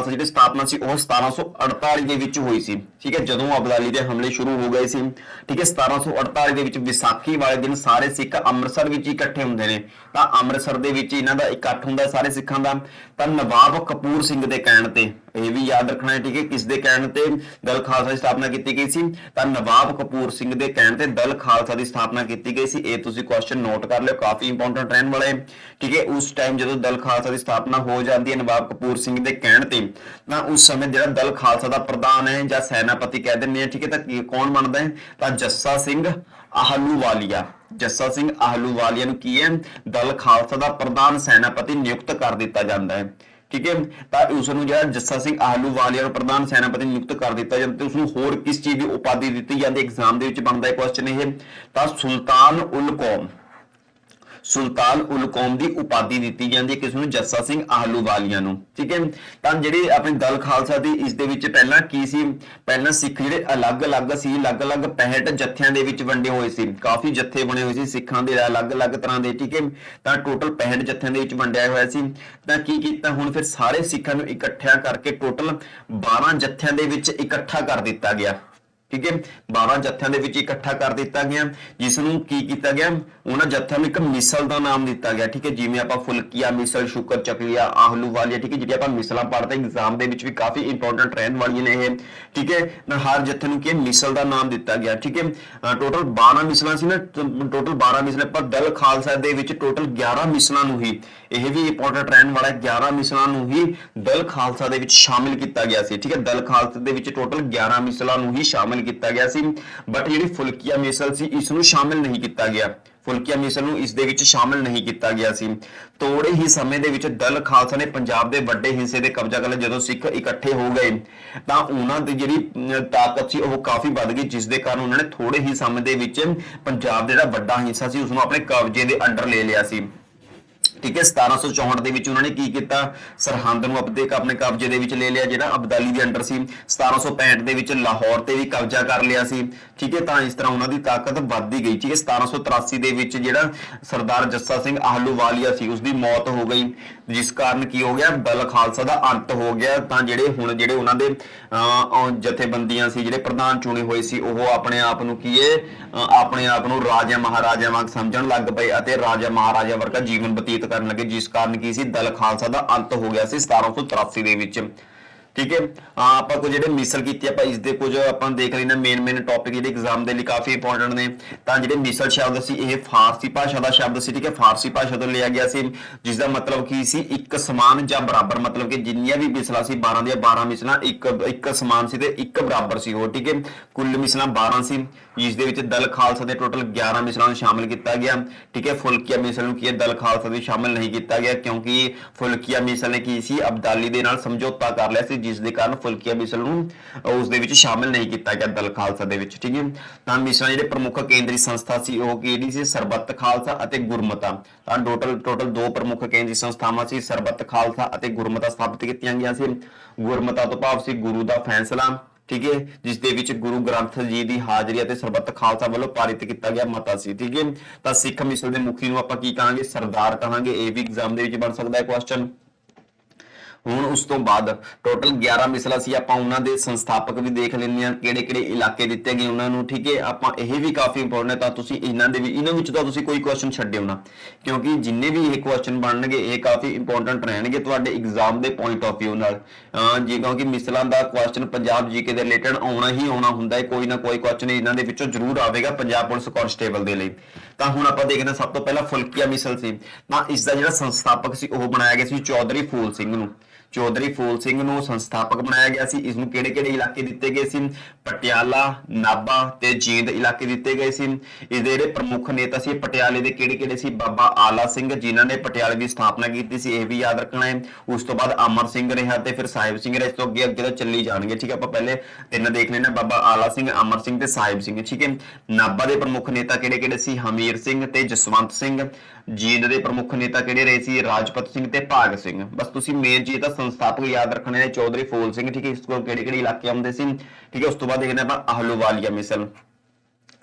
ਜਿਹੜੀ ਸਥਾਪਨਾ ਸੀ ਉਹ 1748 ਦੇ ਵਿੱਚ ਹੋਈ ਸੀ। ਠੀਕ ਹੈ, ਜਦੋਂ ਅਬਦਾਲੀ ਦੇ ਹਮਲੇ ਸ਼ੁਰੂ ਹੋ ਗਏ ਸੀ। ਠੀਕ ਹੈ, 1748 ਦੇ ਵਿੱਚ ਵਿਸਾਖੀ ਵਾਲੇ ਦਿਨ ਸਾਰੇ ਸਿੱਖ ਅੰਮ੍ਰਿਤਸਰ ਵਿੱਚ ਇਕੱਠੇ ਹੁੰਦੇ ਨੇ। ਤਾਂ ਅੰਮ੍ਰਿਤਸਰ ਦੇ ਵਿੱਚ ਇਹਨਾਂ ਦਾ ਇਕੱਠ ਹੁੰਦਾ ਸਾਰੇ ਸਿੱਖਾਂ ਦਾ। ਤਾਂ ਨਵਾਬ ਕਪੂਰ ਸਿੰਘ ਦੇ ਕਹਿਣ ਤੇ, ਇਹ ਵੀ ਯਾਦ ਰੱਖਣਾ ਹੈ। ਠੀਕ ਹੈ, ਕਿਸ ਦੇ ਕਹਿਣ ਤੇ ਦਲ ਖਾਲਸਾ ਦੀ ਸਥਾਪਨਾ ਕੀਤੀ ਗਈ ਸੀ, ਤਾਂ ਨਵਾਬ ਕਪੂਰ ਸਿੰਘ ਦੇ ਕਹਿਣ ਤੇ ਦਲ ਖਾਲਸਾ ਦੀ ਸਥਾਪਨਾ ਕੀਤੀ ਗਈ ਸੀ। ਇਹ ਤੁਸੀਂ ਕੁਐਸਚਨ ਨੋਟ ਕਰ ਲਿਓ, ਕਾਫੀ ਇੰਪੋਰਟੈਂਟ ਰਹਿਣ ਵਾਲਾ ਹੈ। ਠੀਕ ਹੈ, ਉਸ ਟਾਈਮ ਜਦੋਂ ਦਲ ਖਾਲਸਾ ਦੀ ਸਥਾਪਨਾ ਹੋ ਜਾਂਦੀ ਹੈ ਨਵਾਬ ਕਪੂਰ ਸਿੰਘ ਦੇ ਕਹਿਣ ਤੇ, ਤਾਂ ਉਸ ਸਮੇਂ ਜਿਹੜਾ ਦਲ ਖਾਲਸਾ ਦਾ ਪ੍ਰਧਾਨ ਹੈ ਜਾਂ ਸੈਨਾਪਤੀ ਕਹਿ ਦਿੰਦੇ ਆ। ਠੀਕ ਹੈ, ਤਾਂ ਕੌਣ ਬਣਦਾ ਹੈ, ਤਾਂ ਜੱਸਾ ਸਿੰਘ ਆਹਲੂਵਾਲੀਆ। ਜੱਸਾ ਸਿੰਘ ਆਹਲੂਵਾਲੀਆ ਨੂੰ ਕੀ ਹੈ, ਦਲ ਖਾਲਸਾ ਦਾ ਪ੍ਰਧਾਨ ਸੈਨਾਪਤੀ ਨਿਯੁਕਤ ਕਰ ਦਿੱਤਾ ਜਾਂਦਾ ਹੈ। ਠੀਕ ਹੈ, ਤਾਂ ਉਸ ਨੂੰ ਜਿਹੜਾ ਜੱਸਾ ਸਿੰਘ ਆਹਲੂਵਾਲੀਆ ਨੂੰ ਪ੍ਰਧਾਨ ਸੈਨਾਪਤੀ ਨਿਯੁਕਤ ਕਰ ਦਿੱਤਾ ਜਾਂਦਾ ਤੇ ਉਸ ਨੂੰ ਹੋਰ ਕਿਸ ਚੀਜ਼ ਦੀ ਉਪਾਧੀ ਦਿੱਤੀ ਜਾਂਦੀ, ਐਗਜ਼ਾਮ ਦੇ ਵਿੱਚ ਬਣਦਾ ਹੈ ਕੁਐਸਚਨ ਇਹ। ਤਾਂ ਸੁਲਤਾਨ ਉਲ ਕੌਮ ਦੀ ਉਪਾਧੀ ਦਿੱਤੀ ਜਾਂਦੀ ਹੈ ਕਿਸ ਨੂੰ, ਜੱਸਾ ਸਿੰਘ ਆਹਲੂਵਾਲੀਆ ਨੂੰ। ਠੀਕ ਹੈ, ਤਾਂ ਜਿਹੜੇ ਆਪਣੀ ਦਲ ਖਾਲਸਾ ਦੀ ਇਸ ਦੇ ਵਿੱਚ ਪਹਿਲਾਂ ਕੀ ਸੀ, ਪਹਿਲਾਂ ਸਿੱਖ ਜਿਹੜੇ ਅਲੱਗ-ਅਲੱਗ ਸੀ, ਅਲੱਗ-ਅਲੱਗ 65 ਜੱਥਿਆਂ ਦੇ ਵਿੱਚ ਵੰਡੇ ਹੋਏ ਸੀ, ਕਾਫੀ ਜੱਥੇ ਬਣੇ ਹੋਏ ਸੀ ਸਿੱਖਾਂ ਦੇ ਅਲੱਗ-ਅਲੱਗ ਤਰ੍ਹਾਂ ਦੇ। ਠੀਕ ਹੈ, ਤਾਂ ਟੋਟਲ 65 ਜੱਥਿਆਂ ਦੇ ਵਿੱਚ ਵੰਡਿਆ ਹੋਇਆ ਸੀ। ਤਾਂ ਕੀ ਕੀਤਾ ਹੁਣ ਫਿਰ ਸਾਰੇ ਸਿੱਖਾਂ ਨੂੰ ਇਕੱਠਿਆ ਕਰਕੇ ਟੋਟਲ 12 ਜੱਥਿਆਂ ਦੇ ਵਿੱਚ ਇਕੱਠਾ ਕਰ ਦਿੱਤਾ ਗਿਆ। ਠੀਕ ਹੈ, 12 ਜੱਥਿਆਂ ਦੇ ਵਿੱਚ ਇਕੱਠਾ ਕਰ ਦਿੱਤਾ ਗਿਆ, ਜਿਸ ਨੂੰ ਕੀ ਕੀਤਾ ਗਿਆ, ਉਹਨਾਂ ਜੱਥਿਆਂ ਨੂੰ ਇੱਕ ਮਿਸਲ ਦਾ ਨਾਮ ਦਿੱਤਾ ਗਿਆ। ਠੀਕ ਹੈ, ਜਿਵੇਂ ਆਪਾਂ ਫੁਲਕੀਆ ਮਿਸਲ, ਸ਼ੁਕਰ ਚਕਲੀਆ, ਆਹਲੂਵਾਲੀਆ। ਠੀਕ ਹੈ, ਜਿਹੜੀ ਆਪਾਂ ਮਿਸਲਾਂ ਪੜ੍ਹਦੇ ਐਗਜ਼ਾਮ ਦੇ ਵਿੱਚ ਵੀ ਕਾਫੀ ਇੰਪੋਰਟੈਂਟ ਰਹਿਣ ਵਾਲੀਆਂ ਨੇ ਇਹ। ਠੀਕ ਹੈ, ਹਰ ਜੱਥੇ ਨੂੰ ਕੀ ਮਿਸਲ ਦਾ ਨਾਮ ਦਿੱਤਾ ਗਿਆ। ਠੀਕ ਹੈ, ਟੋਟਲ 12 ਮਿਸਲਾਂ ਸੀ ਨਾ, ਟੋਟਲ 12 ਮਿਸਲਾਂ, ਪਰ ਦਲ ਖਾਲਸਾ ਦੇ ਵਿੱਚ ਟੋਟਲ 11 ਮਿਸਲਾਂ ਨੂੰ ਹੀ, ਇਹ ਵੀ ਇੰਪੋਰਟੈਂਟ ਰਹਿਣ ਵਾਲਾ 11 ਮਿਸਲਾਂ ਨੂੰ ਹੀ ਦਲ ਖਾਲਸਾ ਦੇ ਵਿੱਚ ਸ਼ਾਮਿਲ ਕੀਤਾ ਗਿਆ ਸੀ। ਠੀਕ ਹੈ, ਦਲ ਖਾਲਸਾ ਦੇ ਵਿੱਚ ਟੋਟਲ 11 ਮਿਸਲਾਂ ਨੂੰ ਹੀ ਸ਼ਾਮਿਲ ਕੀਤਾ ਗਿਆ ਸੀ, ਬਟ ਜਿਹੜੀ ਫੁਲਕੀਆ ਮਿਸਲ ਸੀ ਇਸ ਨੂੰ ਸ਼ਾਮਿਲ ਨਹੀਂ ਕੀਤਾ ਗਿਆ। ਫੁਲਕੀਆ ਮਿਸਲ ਨੂੰ ਇਸ ਦੇ ਵਿੱਚ ਸ਼ਾਮਿਲ ਨਹੀਂ ਕੀਤਾ ਗਿਆ ਸੀ। ਥੋੜੇ ਹੀ ਸਮੇਂ ਦੇ ਵਿੱਚ ਦਲ ਖਾਲਸਾ ਨੇ ਪੰਜਾਬ ਦੇ ਵੱਡੇ ਹਿੱਸੇ ਤੇ ਕਬਜ਼ਾ ਕਰ ਲਿਆ। ਜਦੋਂ ਸਿੱਖ ਇਕੱਠੇ ਹੋ ਗਏ ਤਾਂ ਉਹਨਾਂ ਦੀ ਜਿਹੜੀ ਤਾਕਤ ਸੀ ਉਹ ਕਾਫੀ ਵੱਧ ਗਈ, ਜਿਸ ਦੇ ਕਾਰਨ ਉਹਨਾਂ ਨੇ ਥੋੜੇ ਹੀ ਸਮੇਂ ਦੇ ਵਿੱਚ ਪੰਜਾਬ ਦਾ ਜਿਹੜਾ ਵੱਡਾ ਹਿੱਸਾ ਸੀ ਉਸ ਨੂੰ ਆਪਣੇ ਕਬਜ਼ੇ ਦੇ ਅੰਡਰ ਲੈ ਲਿਆ ਸੀ। ਠੀਕ ਹੈ, 1764 ਦੇ ਵਿੱਚ ਉਹਨਾਂ ਨੇ ਕੀ ਕੀਤਾ, ਸਰਹੰਦ ਨੂੰ ਆਪਣੇ ਕਬਜ਼ੇ ਦੇ ਵਿੱਚ ਲੈ ਲਿਆ ਜਿਹੜਾ ਅਬਦਾਲੀ ਦੇ ਅੰਡਰ ਸੀ। 1765 ਦੇ ਵਿੱਚ ਲਾਹੌਰ ਤੇ ਵੀ ਕਬਜ਼ਾ ਕਰ ਲਿਆ ਸੀ। ਠੀਕ ਹੈ, ਤਾਂ ਇਸ ਤਰ੍ਹਾਂ ਉਹਨਾਂ ਦੀ ਤਾਕਤ ਵੱਧਦੀ ਗਈ। ਠੀਕ ਹੈ, 1783 ਦੇ ਵਿੱਚ ਜਿਹੜਾ ਸਰਦਾਰ ਜੱਸਾ ਸਿੰਘ ਆਹਲੂਵਾਲੀਆ ਸੀ ਉਸ ਦੀ ਮੌਤ ਹੋ ਗਈ, ਜਿਸ ਕਾਰਨ ਕੀ ਹੋ ਗਿਆ, ਦਲ ਖਾਲਸਾ ਦਾ ਅੰਤ ਹੋ ਗਿਆ। ਤਾਂ ਜਿਹੜੇ ਉਹਨਾਂ ਦੇ ਜਥੇਬੰਦੀਆਂ ਸੀ, ਜਿਹੜੇ ਪ੍ਰਧਾਨ ਚੁਣੇ ਹੋਏ ਸੀ, ਉਹ ਆਪਣੇ ਆਪ ਨੂੰ ਆਪਣੇ ਆਪ ਨੂੰ ਰਾਜਾ ਮਹਾਰਾਜਾ ਵਾਂਗ ਸਮਝਣ ਲੱਗ ਪਏ ਅਤੇ ਰਾਜਾ ਮਹਾਰਾਜਾ ਵਰਗਾ ਜੀਵਨ ਬਤੀਤ ਕਰਨ ਲੱਗੇ, ਜਿਸ ਕਾਰਨ ਕੀ ਸੀ, ਦਲ ਖਾਲਸਾ ਦਾ ਅੰਤ ਹੋ ਗਿਆ ਸੀ 1783 ਦੇ ਵਿੱਚ। ਠੀਕ ਹੈ, ਆਪਾਂ ਕੁਝ ਜਿਹੜੇ ਮਿਸਲ ਕੀਤੀ ਆਪਾਂ ਇਸ ਦੇ ਕੁਝ ਆਪਾਂ ਦੇਖ ਲੈਣਾ ਮੇਨ ਟੌਪਿਕ ਜਿਹੜੇ ਐਗਜ਼ਾਮ ਦੇ ਲਈ ਕਾਫੀ ਇੰਪੋਰਟੈਂਟ ਨੇ। ਤਾਂ ਜਿਹੜੇ ਮਿਸਲ ਸ਼ਬਦ ਸੀ ਇਹ ਫਾਰਸੀ ਭਾਸ਼ਾ ਦਾ ਸ਼ਬਦ ਸੀ। ਠੀਕ ਹੈ, ਫਾਰਸੀ ਭਾਸ਼ਾ ਤੋਂ ਲਿਆ ਗਿਆ ਸੀ, ਜਿਸ ਦਾ ਮਤਲਬ ਕੀ ਸੀ, ਇੱਕ ਸਮਾਨ ਜਾਂ ਬਰਾਬਰ, ਮਤਲਬ ਕਿ ਜਿੰਨੀਆਂ ਵੀ ਮਿਸਲਾਂ ਸੀ 12 ਦੀਆਂ 12 ਮਿਸਲਾਂ ਇੱਕ ਸਮਾਨ ਸੀ ਤੇ ਇੱਕ ਬਰਾਬਰ ਸੀ ਉਹ। ਠੀਕ ਹੈ, ਕੁੱਲ ਮਿਸਲਾਂ 12 ਸੀ, ਜਿਸ ਦੇ ਵਿੱਚ ਦਲ ਖਾਲਸਾ ਦੇ ਟੋਟਲ 11 ਮਿਸਲਾਂ ਨੂੰ ਸ਼ਾਮਿਲ ਕੀਤਾ ਗਿਆ। ਠੀਕ ਹੈ, ਫੁਲਕੀਆ ਮਿਸਲ ਨੂੰ ਕੀ ਹੈ, ਦਲ ਖਾਲਸਾ ਦੇ ਸ਼ਾਮਿਲ ਨਹੀਂ ਕੀਤਾ ਗਿਆ, ਕਿਉਂਕਿ ਫੁਲਕੀਆ ਮਿਸਲ ਨੇ ਕੀ ਸੀ, ਅਬਦਾਲੀ ਦੇ ਨਾਲ ਸਮਝੌਤਾ ਕਰ ਲਿਆ ਸੀ, ਜਿਸ ਦੇ ਕਾਰਨ ਫੁਲਕੀਆਂ ਮਿਸਲ ਨੂੰ ਉਸ ਦੇ ਵਿੱਚ ਸ਼ਾਮਿਲ ਨਹੀਂ ਕੀਤਾ ਗਿਆ ਦਲ ਖਾਲਸਾ ਦੇ ਵਿੱਚ। ਠੀਕ ਹੈ, ਤਾਂ ਮਿਸਲਾਂ ਜਿਹੜੇ ਪ੍ਰਮੁੱਖ ਕੇਂਦਰੀ ਸੰਸਥਾ ਸੀ ਉਹ ਕਿਹੜੀ ਸੀ? ਸਰਬੱਤ ਖਾਲਸਾ ਅਤੇ ਗੁਰਮਤਾ। ਤਾਂ ਟੋਟਲ ਦੋ ਪ੍ਰਮੁੱਖ ਕੇਂਦਰੀ ਸੰਸਥਾਵਾਂ ਸੀ, ਸਰਬੱਤ ਖਾਲਸਾ ਅਤੇ ਗੁਰਮਤਾ ਸਥਾਪਿਤ ਕੀਤੀਆਂ ਗਈਆਂ ਸੀ। ਗੁਰਮਤਾ ਤੋਂ ਭਾਵ ਸੀ ਗੁਰੂ ਦਾ ਫੈਸਲਾ, ਠੀਕ ਹੈ, ਜਿਸ ਦੇ ਵਿੱਚ ਗੁਰੂ ਗ੍ਰੰਥ ਜੀ ਦੀ ਹਾਜ਼ਰੀ ਅਤੇ ਸਰਬੱਤ ਖਾਲਸਾ ਵੱਲੋਂ ਪਾਰਿਤ ਕੀਤਾ ਗਿਆ ਮਤਾ ਸੀ। ਠੀਕ ਹੈ, ਤਾਂ ਸਿੱਖ ਮਿਸਲ ਦੇ ਮੁਖੀ ਨੂੰ ਆਪਾਂ ਕੀ ਕਹਾਂਗੇ? ਸਰਦਾਰ ਕਹਾਂਗੇ। ਇਹ ਵੀ ਐਗਜ਼ਾਮ ਦੇ ਵਿੱਚ ਬਣ ਸਕਦਾ ਹੈ ਕੁਐਸਚਨ। ਹੁਣ ਉਸ ਤੋਂ ਬਾਅਦ ਟੋਟਲ 11 ਮਿਸਲਾਂ ਸੀ, ਆਪਾਂ ਉਹਨਾਂ ਦੇ ਸੰਸਥਾਪਕ ਵੀ ਦੇਖ ਲੈਂਦੇ ਹਾਂ, ਕਿਹੜੇ ਕਿਹੜੇ ਇਲਾਕੇ ਦਿੱਤੇ ਗਏ ਉਹਨਾਂ ਨੂੰ। ਠੀਕ ਹੈ, ਆਪਾਂ ਇਹ ਵੀ ਕਾਫੀ ਇੰਪੋਰਟੈਂਟ ਹੈ, ਤਾਂ ਤੁਸੀਂ ਇਹਨਾਂ ਵਿੱਚ ਤਾਂ ਤੁਸੀਂ ਕੋਈ ਕੁਐਸਚਨ ਛੱਡਿਓ ਨਾ, ਕਿਉਂਕਿ ਜਿੰਨੇ ਵੀ ਇਹ ਕੁਐਸਚਨ ਬਣਨਗੇ ਇਹ ਕਾਫੀ ਇੰਪੋਰਟੈਂਟ ਰਹਿਣਗੇ ਤੁਹਾਡੇ ਐਗਜ਼ਾਮ ਦੇ ਪੁਆਇੰਟ ਆਫ View ਨਾਲ। ਜੀ ਕਿਉਂਕਿ ਮਿਸਲਾਂ ਦਾ ਕੁਐਸਚਨ ਪੰਜਾਬ ਜੀਕੇ ਦੇ ਰਿਲੇਟਡ ਆਉਣਾ ਹੀ ਆਉਣਾ ਹੁੰਦਾ ਹੈ, ਕੋਈ ਨਾ ਕੋਈ ਕੁਐਸਚਨ ਇਹਨਾਂ ਦੇ ਵਿੱਚੋਂ ਜ਼ਰੂਰ ਆਵੇਗਾ ਪੰਜਾਬ ਪੁਲਿਸ ਕਾਂਸਟੇਬਲ ਦੇ ਲਈ। ਤਾਂ ਹੁਣ ਆਪਾਂ ਦੇਖਦੇ ਹਾਂ, ਸਭ ਤੋਂ ਪਹਿਲਾਂ ਫੁਲਕੀਆਂ ਮਿਸਲ ਸੀ, ਤਾਂ ਇਸ ਦਾ ਜਿਹੜਾ ਸੰਸਥਾਪਕ ਸੀ ਉਹ ਬਣਾਇਆ ਗਿਆ ਸੀ ਚੌਧਰੀ ਫੂਲ ਸਿੰਘ ਨੂੰ। ਚੌਧਰੀ ਫੂਲ ਸਿੰਘ ਨੂੰ ਸੰਸਥਾਪਕ ਬਣਾਇਆ ਗਿਆ ਸੀ। ਇਸ ਨੂੰ ਕਿਹੜੇ ਕਿਹੜੇ ਇਲਾਕੇ ਦਿੱਤੇ ਗਏ ਸੀ? ਪਟਿਆਲਾ, ਨਾਭਾ ਤੇ ਜੀਂਦ ਇਲਾਕੇ ਦਿੱਤੇ ਗਏ ਸੀ। ਇਸ ਦੇ ਜਿਹੜੇ ਪ੍ਰਮੁੱਖ ਨੇਤਾ ਸੀ ਪਟਿਆਲੇ ਦੇ ਕਿਹੜੇ ਕਿਹੜੇ ਸੀ? ਬਾਬਾ ਆਲਾ ਸਿੰਘ, ਜਿਨ੍ਹਾਂ ਨੇ ਪਟਿਆਲੇ ਦੀ ਸਥਾਪਨਾ ਕੀਤੀ ਸੀ, ਇਹ ਵੀ ਯਾਦ ਰੱਖਣਾ ਹੈ। ਉਸ ਤੋਂ ਬਾਅਦ ਅਮਰ ਸਿੰਘ ਰਿਹਾ ਤੇ ਫਿਰ ਸਾਹਿਬ ਸਿੰਘ ਰਿਹਾ। ਇਸ ਤੋਂ ਅੱਗੇ ਤਾਂ ਚੱਲੀ ਜਾਣਗੇ। ਠੀਕ ਹੈ, ਆਪਾਂ ਪਹਿਲੇ ਤਿੰਨ ਦੇਖ ਲੈਣਾ, ਬਾਬਾ ਆਲਾ ਸਿੰਘ, ਅਮਰ ਸਿੰਘ ਤੇ ਸਾਹਿਬ ਸਿੰਘ। ਠੀਕ ਹੈ, ਨਾਭਾ ਦੇ ਪ੍ਰਮੁੱਖ ਨੇਤਾ ਕਿਹੜੇ ਕਿਹੜੇ ਸੀ? ਹਮੀਰ ਸਿੰਘ ਤੇ ਜਸਵੰਤ ਸਿੰਘ। ਜੀਂਦ ਦੇ ਪ੍ਰਮੁੱਖ ਨੇਤਾ ਕਿਹੜੇ ਰਹੇ ਸੀ? ਰਾਜਪਤ ਸਿੰਘ ਤੇ ਭਾਗ ਸਿੰਘ। ਬਸ ਤੁਸੀਂ ਮੇਨ ਚੀਜ਼ ਤਾਂ ਸੰਸਥਾਪਕ ਯਾਦ ਰੱਖਣੇ ਨੇ, ਚੌਧਰੀ ਫੂਲ ਸਿੰਘ। ਠੀਕ ਹੈ, ਇਸ ਕੋਲ ਕਿਹੜੇ ਕਿਹੜੇ ਇਲਾਕੇ ਆਉਂਦੇ ਸੀ? ਠੀਕ ਹੈ, ਉਸ ਤੋਂ ਬਾਅਦ ਦੇਖਦੇ ਆਪਾਂ ਆਹਲੂਵਾਲੀਆ ਮਿਸਲ।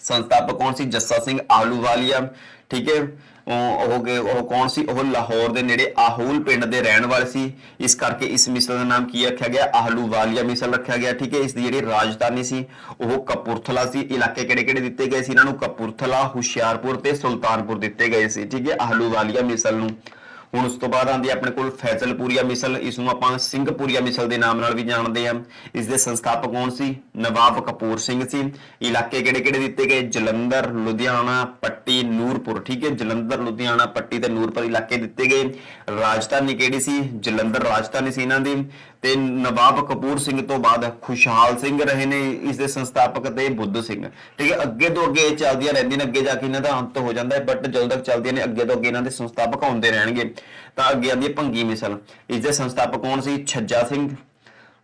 ਸੰਸਥਾਪਕ ਕੌਣ ਸੀ? ਜੱਸਾ ਸਿੰਘ ਆਹਲੂਵਾਲੀਆ। ਠੀਕ ਹੈ, ਉਹ ਕੌਣ ਸੀ? ਉਹ ਲਾਹੌਰ ਦੇ ਨੇੜੇ ਆਹੂਲ ਪਿੰਡ ਦੇ ਰਹਿਣ ਵਾਲੇ ਸੀ, ਇਸ ਕਰਕੇ ਇਸ ਮਿਸਲ ਦਾ ਨਾਮ ਕੀ ਰੱਖਿਆ ਗਿਆ? ਆਹਲੂਵਾਲੀਆ ਮਿਸਲ ਰੱਖਿਆ ਗਿਆ। ਠੀਕ ਹੈ, ਇਸ ਦੀ ਜਿਹੜੀ ਰਾਜਧਾਨੀ ਸੀ ਉਹ ਕਪੂਰਥਲਾ ਸੀ। ਇਲਾਕੇ ਕਿਹੜੇ ਕਿਹੜੇ ਦਿੱਤੇ ਗਏ ਸੀ ਇਹਨਾਂ ਨੂੰ? ਕਪੂਰਥਲਾ, ਹੁਸ਼ਿਆਰਪੁਰ ਤੇ ਸੁਲਤਾਨਪੁਰ ਦਿੱਤੇ ਗਏ ਸੀ। ਠੀਕ ਹੈ, ਆਹਲੂਵਾਲੀਆ ਮਿਸਲ ਨੂੰ। ਹੁਣ ਉਸ ਤੋਂ ਬਾਅਦ ਆਉਂਦੀ ਆਪਣੇ ਕੋਲ ਫੈਜ਼ਲਪੁਰੀਆ ਮਿਸਲ। ਇਸ ਨੂੰ ਆਪਾਂ ਸਿੰਘਪੁਰੀਆ ਮਿਸਲ ਦੇ ਨਾਮ ਨਾਲ ਵੀ ਜਾਣਦੇ ਹਾਂ। ਇਸ ਦੇ ਸੰਸਥਾਪਕ ਕੌਣ ਸੀ? ਨਵਾਬ ਕਪੂਰ ਸਿੰਘ ਸੀ। ਇਲਾਕੇ ਕਿਹੜੇ ਕਿਹੜੇ ਦਿੱਤੇ ਗਏ? ਜਲੰਧਰ, ਲੁਧਿਆਣਾ, ਪੱਟੀ, ਨੂਰਪੁਰ। ਠੀਕ ਹੈ, ਜਲੰਧਰ, ਲੁਧਿਆਣਾ, ਪੱਟੀ ਤੇ ਨੂਰਪੁਰ ਇਲਾਕੇ ਦਿੱਤੇ ਗਏ। ਰਾਜਧਾਨੀ ਕਿਹੜੀ ਸੀ? ਜਲੰਧਰ ਰਾਜਧਾਨੀ ਸੀ ਇਹਨਾਂ ਦੀ। ਤੇ ਨਵਾਬ ਕਪੂਰ ਸਿੰਘ ਤੋਂ ਬਾਅਦ ਖੁਸ਼ਹਾਲ ਸਿੰਘ ਰਹੇ ਨੇ ਇਸ ਦੇ ਸੰਸਥਾਪਕ ਤੇ ਬੁੱਧ ਸਿੰਘ। ਠੀਕ ਹੈ, ਅੱਗੇ ਤੋਂ ਅੱਗੇ ਇਹ ਚੱਲਦੀਆਂ ਰਹਿੰਦੀਆਂ ਨੇ, ਅੱਗੇ ਜਾ ਕੇ ਇਹਨਾਂ ਦਾ ਅੰਤ ਹੋ ਜਾਂਦਾ ਹੈ, ਬਟ ਜਦੋਂ ਤੱਕ ਚੱਲਦੀਆਂ ਨੇ ਅੱਗੇ ਤੋਂ ਅੱਗੇ ਇਹਨਾਂ ਦੇ ਸੰਸਥਾਪਕ ਆਉਂਦੇ ਰਹਿਣਗੇ। ਤਾਂ ਅੱਗੇ ਆਉਂਦੀ ਹੈ ਭੰਗੀ ਮਿਸਲ। ਇਸ ਦੇ ਸੰਸਥਾਪਕ ਕੌਣ ਸੀ? ਛੱਜਾ ਸਿੰਘ।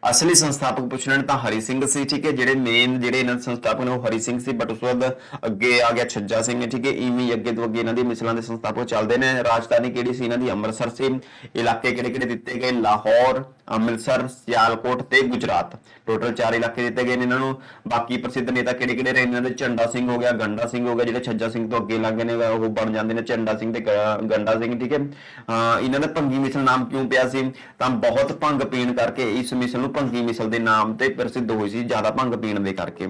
ਅਸਲੀ ਸੰਸਥਾਪਕ ਪੁੱਛਣਾ ਤਾਂ ਹਰੀ ਸਿੰਘ ਸੀ। ਠੀਕ ਹੈ, ਜਿਹੜੇ ਇਹਨਾਂ ਦੇ ਸੰਸਥਾਪਕ ਨੇ ਉਹ ਹਰੀ ਸਿੰਘ ਸੀ, ਬਟ ਉਸ ਤੋਂ ਬਾਅਦ ਅੱਗੇ ਆ ਗਿਆ ਛੱਜਾ ਸਿੰਘ। ਠੀਕ ਹੈ, ਇਵੇਂ ਅੱਗੇ ਤੋਂ ਅੱਗੇ ਇਹਨਾਂ ਦੀ ਮਿਸਲਾਂ ਦੇ ਸੰਸਥਾਪਕ ਚੱਲਦੇ ਨੇ। ਰਾਜਧਾਨੀ ਕਿਹੜੀ ਸੀ ਇਹਨਾਂ ਦੀ? ਅੰਮ੍ਰਿਤਸਰ ਸੀ। ਇਲਾਕੇ ਕਿਹੜੇ ਕਿਹੜੇ ਦਿੱਤੇ ਗਏ? ਲਾਹੌਰ, ਅੰਮ੍ਰਿਤਸਰ, ਸਿਆਲਕੋਟ ਤੇ ਗੁਜਰਾਤ। ਟੋਟਲ 4 ਇਲਾਕੇ ਦਿੱਤੇ ਗਏ ਨੇ ਇਹਨਾਂ ਨੂੰ। ਬਾਕੀ ਪ੍ਰਸਿੱਧ ਨੇਤਾ ਕਿਹੜੇ ਕਿਹੜੇ ਰਹੇ ਇਹਨਾਂ ਦੇ? ਝੰਡਾ ਸਿੰਘ ਹੋ ਗਿਆ, ਗੰਡਾ ਸਿੰਘ ਹੋ ਗਿਆ। ਜਿਹੜੇ ਛੱਜਾ ਸਿੰਘ ਤੋਂ ਅੱਗੇ ਲੰਘੇ ਨੇ ਉਹ ਬਣ ਜਾਂਦੇ ਨੇ ਝੰਡਾ ਸਿੰਘ ਤੇ ਗੰਡਾ ਸਿੰਘ। ਠੀਕ ਹੈ, ਇਹਨਾਂ ਦਾ ਭੰਗੀ ਮਿਸਲ ਨਾਮ ਕਿਉਂ ਪਿਆ ਸੀ? ਤਾਂ ਬਹੁਤ ਭੰਗ ਪੀਣ ਕਰਕੇ ਇਸ ਮਿਸਲ ਨੂੰ ਭੰਗੀ ਮਿਸਲ ਦੇ ਨਾਮ ਤੇ ਪ੍ਰਸਿੱਧ ਹੋਈ ਸੀ, ਜ਼ਿਆਦਾ ਭੰਗ ਪੀਣ ਦੇ ਕਰਕੇ।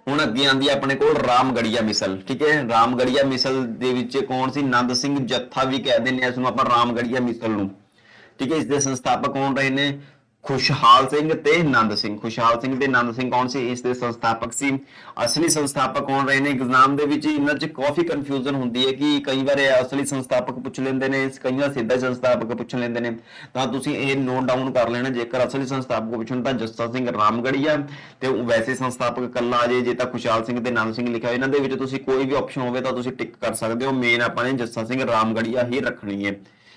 ਹੁਣ ਅੱਗੇ ਆਂਦੀ ਹੈ ਆਪਣੇ ਕੋਲ ਰਾਮਗੜੀਆ ਮਿਸਲ। ਠੀਕ ਹੈ, ਰਾਮਗੜੀਆ ਮਿਸਲ ਦੇ ਵਿੱਚ ਕੌਣ ਸੀ? ਨੰਦ ਸਿੰਘ ਜੱਥਾ ਵੀ ਕਹਿ ਦਿੰਦੇ ਆ ਇਸ ਨੂੰ ਆਪਾਂ, ਰਾਮਗੜੀਆ ਮਿਸਲ ਨੂੰ। ਠੀਕ ਹੈ, ਇਸ ਦੇ ਸੰਸਥਾਪਕ ਕੌਣ ਰਹੇ ਨੇ? ਖੁਸ਼ਹਾਲ ਸਿੰਘ ਤੇ ਨੰਦ ਸਿੰਘ। ਖੁਸ਼ਹਾਲ ਸਿੰਘ ਤੇ ਨੰਦ ਸਿੰਘ ਕੌਣ ਸੀ? ਇਸ ਦੇ ਸੰਸਥਾਪਕ ਸੀ। ਅਸਲੀ ਸੰਸਥਾਪਕ ਕੌਣ ਰਹੇ ਨੇ? ਐਗਜ਼ਾਮ ਦੇ ਵਿੱਚ ਇਹਨਾਂ 'ਚ ਕਾਫੀ ਕਨਫਿਊਜ਼ਨ ਹੁੰਦੀ ਹੈ ਕਿ ਕਈ ਵਾਰ ਅਸਲੀ ਸੰਸਥਾਪਕ ਪੁੱਛ ਲੈਂਦੇ ਨੇ, ਕਈ ਵਾਰ ਸਿੱਧਾ ਸੰਸਥਾਪਕ ਪੁੱਛ ਲੈਂਦੇ ਨੇ। ਤਾਂ ਤੁਸੀਂ ਇਹ ਨੋਟ ਡਾਊਨ ਕਰ ਲੈਣਾ, ਜੇਕਰ ਅਸਲੀ ਸੰਸਥਾਪਕ ਪੁੱਛਣ ਤਾਂ ਜੱਸਾ ਸਿੰਘ ਰਾਮਗੜੀਆ, ਤੇ ਵੈਸੇ ਸੰਸਥਾਪਕ ਕੱਲਾ ਆ ਜੇ ਤਾਂ ਖੁਸ਼ਹਾਲ ਸਿੰਘ ਤੇ ਨੰਦ ਸਿੰਘ ਲਿਖਿਆ। ਇਹਨਾਂ ਦੇ ਵਿੱਚ ਤੁਸੀਂ ਕੋਈ ਵੀ ਆਪਸ਼ਨ ਹੋਵੇ ਤਾਂ ਤੁਸੀਂ ਟਿਕ ਕਰ ਸਕਦੇ ਹੋ। ਮੇਨ ਆਪਾਂ ਨੇ ਜੱਸਾ ਸਿੰਘ ਰਾਮਗੜੀਆ ਹੀ ਰੱਖਣੀ ਹੈ।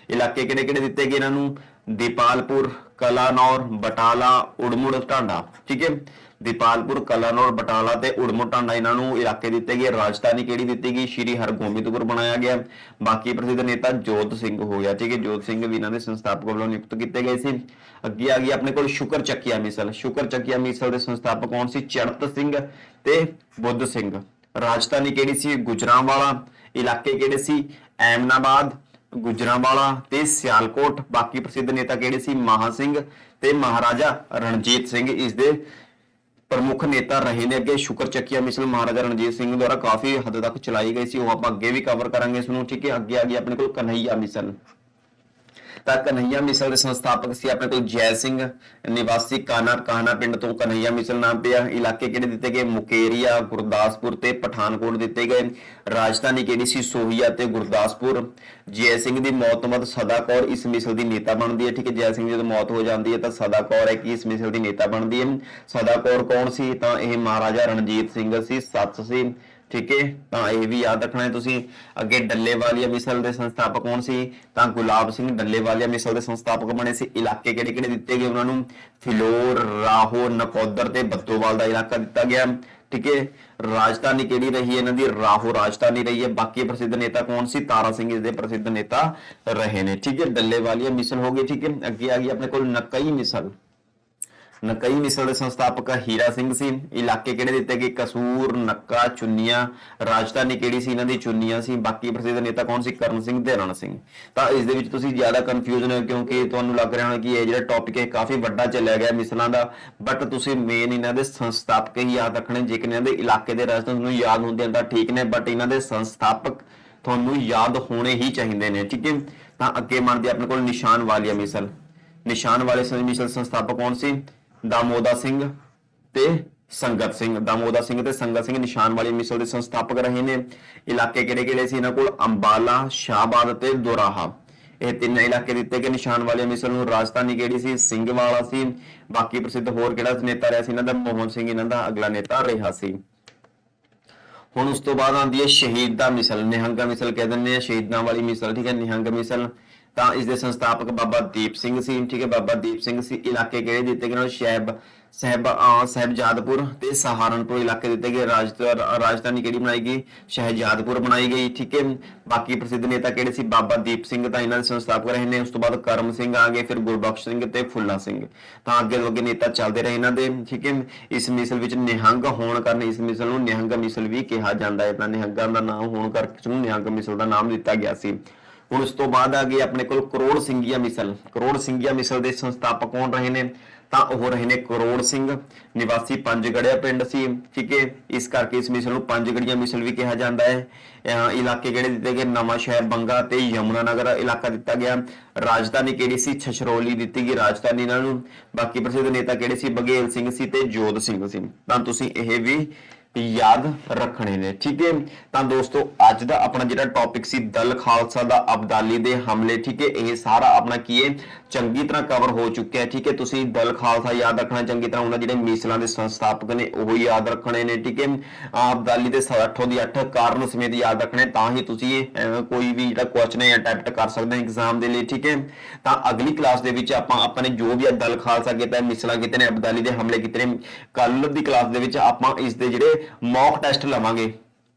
ਇਲਾਕੇ ਕਿਹੜੇ ਕਿਹੜੇ ਦਿੱਤੇ ਗਏ ਇਹਨਾਂ ਨੂੰ? ਦੀਪਾਲਪੁਰ, ਕਲਾਨੌਰ, ਬਟਾਲਾ, ਉੜਮੁੜ, ਢਾਂਡਾ। ਠੀਕ ਹੈ, ਦੀਪਾਲਪੁਰ, ਕਲਾਨੌਰ, ਬਟਾਲਾ ਤੇ ਉੜਮੁੜ, ਢਾਂਡਾ ਇਹਨਾਂ ਨੂੰ ਇਲਾਕੇ ਦਿੱਤੇ ਗਏ। ਰਾਜਧਾਨੀ ਕਿਹੜੀ ਦਿੱਤੀ ਗਈ? ਸ਼੍ਰੀ ਹਰਗੋਬਿੰਦਪੁਰ ਬਣਾਇਆ ਗਿਆ। ਬਾਕੀ ਪ੍ਰਸਿੱਧ ਨੇਤਾ ਜੋਤ ਸਿੰਘ ਹੋ ਗਿਆ। ਠੀਕ ਹੈ, ਜੋਤ ਸਿੰਘ ਵੀ ਇਹਨਾਂ ਦੇ ਸੰਸਥਾਪਕ ਵੱਲੋਂ ਨਿਯੁਕਤ ਕੀਤੇ ਗਏ ਸੀ। ਅੱਗੇ ਆ ਗਈ ਆਪਣੇ ਕੋਲ ਸ਼ੁਕਰ ਚੱਕੀਆ ਮਿਸਲ। ਸ਼ੁਕਰ ਚੱਕੀਆ ਮਿਸਲ ਦੇ ਸੰਸਥਾਪਕ ਕੌਣ ਸੀ? ਚੜਤ ਸਿੰਘ ਤੇ ਬੁੱਧ ਸਿੰਘ। ਰਾਜਧਾਨੀ ਕਿਹੜੀ ਸੀ? ਗੁਜਰਾਂਵਾਲਾ। ਇਲਾਕੇ ਕਿਹੜੇ ਸੀ? ਐਮਨਾਬਾਦ, ਗੁਜਰਾਂਵਾਲਾ ਤੇ ਸਿਆਲਕੋਟ। ਬਾਕੀ ਪ੍ਰਸਿੱਧ ਨੇਤਾ ਕਿਹੜੇ ਸੀ? ਮਹਾ ਸਿੰਘ ਤੇ ਮਹਾਰਾਜਾ ਰਣਜੀਤ ਸਿੰਘ ਇਸ ਦੇ ਪ੍ਰਮੁੱਖ ਨੇਤਾ ਰਹੇ ਨੇ। ਅੱਗੇ ਸ਼ੁਕਰ ਚੱਕੀਆ ਮਿਸਲ ਮਹਾਰਾਜਾ ਰਣਜੀਤ ਸਿੰਘ ਦੁਆਰਾ ਕਾਫੀ ਹੱਦ ਤੱਕ ਚਲਾਈ ਗਈ ਸੀ, ਉਹ ਆਪਾਂ ਅੱਗੇ ਵੀ ਕਵਰ ਕਰਾਂਗੇ ਇਸ ਨੂੰ। ਠੀਕ ਹੈ, ਅੱਗੇ ਆ ਗਈ ਆਪਣੇ ਕੋਲ ਕਨਹਈਆ ਮਿਸਲ। ਤਾਂ ਕਨਹਈਆ ਮਿਸਲ ਦੇ ਸੰਸਥਾਪਕ ਸੀ ਆਪਣੇ ਕੋਲ ਜੈ ਸਿੰਘ, ਨਿਵਾਸੀ ਕਾਹਨਾ ਪਿੰਡ ਤੋਂ ਕਨਹਈਆ ਮਿਸਲ ਨਾਮ ਪਿਆ। ਇਲਾਕੇ ਕਿਹੜੇ ਦਿੱਤੇ ਗਏ? ਮੁਕੇਰੀਆ, ਗੁਰਦਾਸਪੁਰ ਤੇ ਪਠਾਨਕੋਟ ਦਿੱਤੇ ਗਏ। ਰਾਜਧਾਨੀ ਕਿਹੜੀ ਸੀ? ਸੋਹੀਆ ਤੇ ਗੁਰਦਾਸਪੁਰ। ਜੈ ਸਿੰਘ ਦੀ ਮੌਤ ਤੋਂ ਬਾਅਦ ਸਦਾ ਕੌਰ ਇਸ ਮਿਸਲ ਦੀ ਨੇਤਾ ਬਣਦੀ ਹੈ। ਠੀਕ ਹੈ, ਜੈ ਸਿੰਘ ਜਦੋਂ ਮੌਤ ਹੋ ਜਾਂਦੀ ਹੈ ਤਾਂ ਸਦਾ ਕੌਰ ਹੈ ਕਿ ਇਸ ਮਿਸਲ ਦੀ ਨੇਤਾ ਬਣਦੀ ਹੈ। ਸਦਾ ਕੌਰ ਕੌਣ ਸੀ? ਤਾਂ ਇਹ ਮਹਾਰਾਜਾ ਰਣਜੀਤ ਸਿੰਘ ਸੀ, ਸੱਸ ਸੀ। ठीक है। तो यह भी याद रखना है तुसीं। अगे डल्लेवालिया मिसल के संस्थापक कौन सी? तो गुलाब सिंह डल्लेवालिया मिसल के संस्थापक बने सी। इलाके किहड़े-किहड़े दिते गए उन्होंने? फिलौर, राहो, नकोदर ते बत्तोवाल का इलाका दिता गया। ठीक है। राजधानी किहड़ी रही है इन्हां दी? राहो राजधानी रही है। बाकी प्रसिद्ध नेता कौन सी? तारा सिंह इसके प्रसिद्ध नेता रहे ने। ठीक है, डल्लेवालिया मिसल हो गई। ठीक है, अगे आ गई अपने को नकई मिसल। नकई मिसल के संस्थापक हीरा सिंह सी। इलाके किहड़े दिते गए? कसूर, नक्का, चुन्निया। राजधानी किहड़ी सी इन्हां दी? चुन्निया सी। बाकी प्रसिद्ध नेता कौन सी? करण सिंह ते रण सिंह। तो इस दे विच तुसीं ज्यादा कन्फ्यूजन हो क्योंकि तुहानूं लग रहा होना कि ये जिहड़ा टॉपिक है काफी वड्डा चलिया गया मिसलां दा, बट तुसीं मेन इन्हां दे संस्थापक ही याद रखने। जेकर इन्हां दे इलाके दे राजधानी तुहानूं याद हुंदे तां ठीक ने, बट इन्हां दे संस्थापक तुहानूं याद होने ही चाहिए ने। ठीक है। तो अगे मनदे अपने कोल निशान वालिया मिसल। निशान वाले मिसल संस्थापक कौन सी? दामोदा सिंह ते संगत सिंह। दामोदा सिंह ते संगत सिंह निशान वाली मिसल के संस्थापक रहे ने। इलाके किहड़े-किहड़े सी इन्हां कोल? अंबाला, शाहबाद ते दोराहा। ये तीन इलाके दिते गए निशान वाले मिसल नूं। राजधानी किहड़ी सी? सिंहवाला सी। बाकी प्रसिद्ध होर किहड़ा नेता रहा सी इन्हां दा? मोहन सिंह इन्हां दा अगला नेता रहा सी। हुण उस तो बाद आती है शहीदा मिसल। निहंग मिसल कह दिंदे आ, शहीदां वाली मिसल। ठीक है, निहंग मिसल। तो इसके संस्थापक बाबा दीप सिंह सी। ठीक है, बाबा दीप सिंह सी। इलाके किहड़े दिते गए? शहजादपुर ते सहारनपुर इलाके दिते गए। राजधानी किहड़ी बनाई गई? शहजादपुर बनाई गई। ठीक है। बाकी प्रसिद्ध नेता किहड़े सी? बाबा दीप सिंह तां इन्हां दे संस्थापक रहे ने। उस तो बाद करम सिंह आ गए, फिर गुरबख्श सिंह ते फुल्ला सिंह। तां अगे नेता चलते रहे इन्हां दे। ठीक है। इस मिसल विच निहंग होण कारण इस मिसल नूं निहंग मिसल भी कहा जाता है। तां निहंगां दा नाम होण करके इसनूं निहंग मिसल दा नाम दिता गया सी। हुण उस तो बाद आ गई अपने कोल करोड़ सिंघिया मिसल। करोड़ सिंघिया मिसल के संस्थापक कौन रहे ने? तां ओह रहे ने करोड़ सिंह। निवासी पंजगड़िया पिंड सी। ठीक है, इस करके इस मिसल नूं पंजगड़िया मिसल भी कहा जाता है। इलाके किहड़े दिते गए? नवां शहर, बंगा ते यमुनानगर इलाका दिता गया। राजधानी किहड़ी सी? छछरौली दिती गई राजधानी इन्हां नूं। बाकी प्रसिद्ध नेता किहड़े सी? बघेल सिंह सी ते जोध सिंह सी। तां तुसीं इह भी याद रखने ने। ठीक है। तो दोस्तों अज का अपना जिहड़ा टॉपिक सी दल खालसा दा अब्दाली दे हमले। ठीक है, यह सारा अपना की है चंगी तरह कवर हो चुका है। ठीक है, तुसीं दल खालसा याद रखना चंगी तरह। उन्होंने जिहड़े मिसलां दे संस्थापक ने वो याद रखने ने। ठीक है, अब्दाली दे 8 दी 8 कारण समेत याद रखने, तां ही तुसीं कोई भी जिहड़ा क्वेश्चन है अटैम्प्ट कर सकते हैं एग्जाम के लिए। ठीक है, तो अगली क्लास दे विच आपां अपने जो भी दल खालसा किया, मिसलां कीते ने, अब्दाली दे हमले कीते ने, कल दी क्लास दे विच आपां इस दे जिहड़े मॉक टेस्ट लवांगे।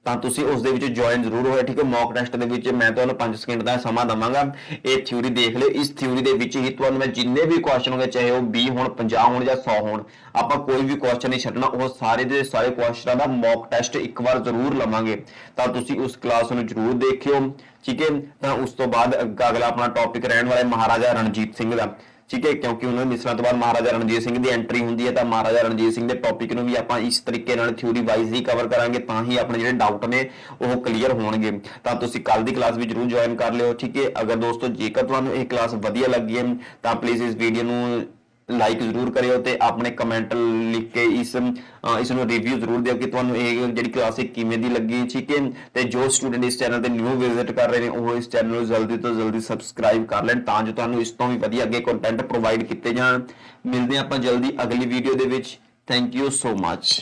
ਤਾਂ ਤੁਸੀਂ ਉਸ ਦੇ ਵਿੱਚ ਜੁਆਇਨ ਜ਼ਰੂਰ ਹੋਇਆ। ਠੀਕ ਹੈ, ਮੌਕ ਟੈਸਟ ਦੇ ਵਿੱਚ ਮੈਂ ਤੁਹਾਨੂੰ 5 ਸਕਿੰਟ ਦਾ ਸਮਾਂ ਦਵਾਂਗਾ। ਇਹ ਥਿਊਰੀ ਦੇਖ ਲਿਓ। ਇਸ ਥਿਊਰੀ ਦੇ ਵਿੱਚ ਹੀ ਤੁਹਾਨੂੰ ਮੈਂ ਜਿੰਨੇ ਵੀ ਕੁਐਸਚਨ ਹੋਣਗੇ, ਚਾਹੇ ਉਹ 20 ਹੋਣ, 50 ਹੋਣ ਜਾਂ 100 ਹੋਣ, ਆਪਾਂ ਕੋਈ ਵੀ ਕੁਐਸਚਨ ਨਹੀਂ ਛੱਡਣਾ। ਉਹ ਸਾਰੇ ਦੇ ਸਾਰੇ ਕੁਐਸਚਨਾਂ ਦਾ ਮੌਕ ਟੈਸਟ ਇੱਕ ਵਾਰ ਜ਼ਰੂਰ ਲਵਾਂਗੇ। ਤਾਂ ਤੁਸੀਂ ਉਸ ਕਲਾਸ ਨੂੰ ਜ਼ਰੂਰ ਦੇਖਿਓ। ਠੀਕ ਹੈ, ਤਾਂ ਉਸ ਤੋਂ ਬਾਅਦ ਅਗਲਾ ਆਪਣਾ ਟੌਪਿਕ ਰਹਿਣ ਵਾਲਾ ਮਹਾਰਾਜਾ ਰਣਜੀਤ ਸਿੰਘ ਦਾ। ठीक है, क्योंकि उन्होंने मिसलों तो बाद महाराजा रणजीत सिंह की एंट्री होंगी है, तो महाराजा रणजीत सिंह के टॉपिक भी आप इस तरीके थ्योरी वाइज ही कवर करांगे, तां ही अपने जो डाउट ने वो क्लीयर होंगे। तो तुसीं कल की क्लास भी जरूर ज्वाइन कर लियो। ठीक है, अगर दोस्तों जेकर तुहानूं ये क्लास वधिया लगी है तो प्लीज़ इस वीडियो नूं लाइक जरूर करियो ते अपने कमेंट लिख के इसनूं रिव्यू जरूर दिओ कि तुहानूं ये जिहड़ी क्लास किवें दी लगी। ठीक है, ते जो स्टूडेंट इस चैनल ते न्यू विजिट कर रहे हैं वो इस चैनल नूं जल्दी तो जल्दी सबसक्राइब कर लैण, तां जो तुहानूं इस तों भी वधिया अगे कंटेंट प्रोवाइड कीते जाण। मिलदे आं आपां जल्दी अगली video they which. Thank you so much.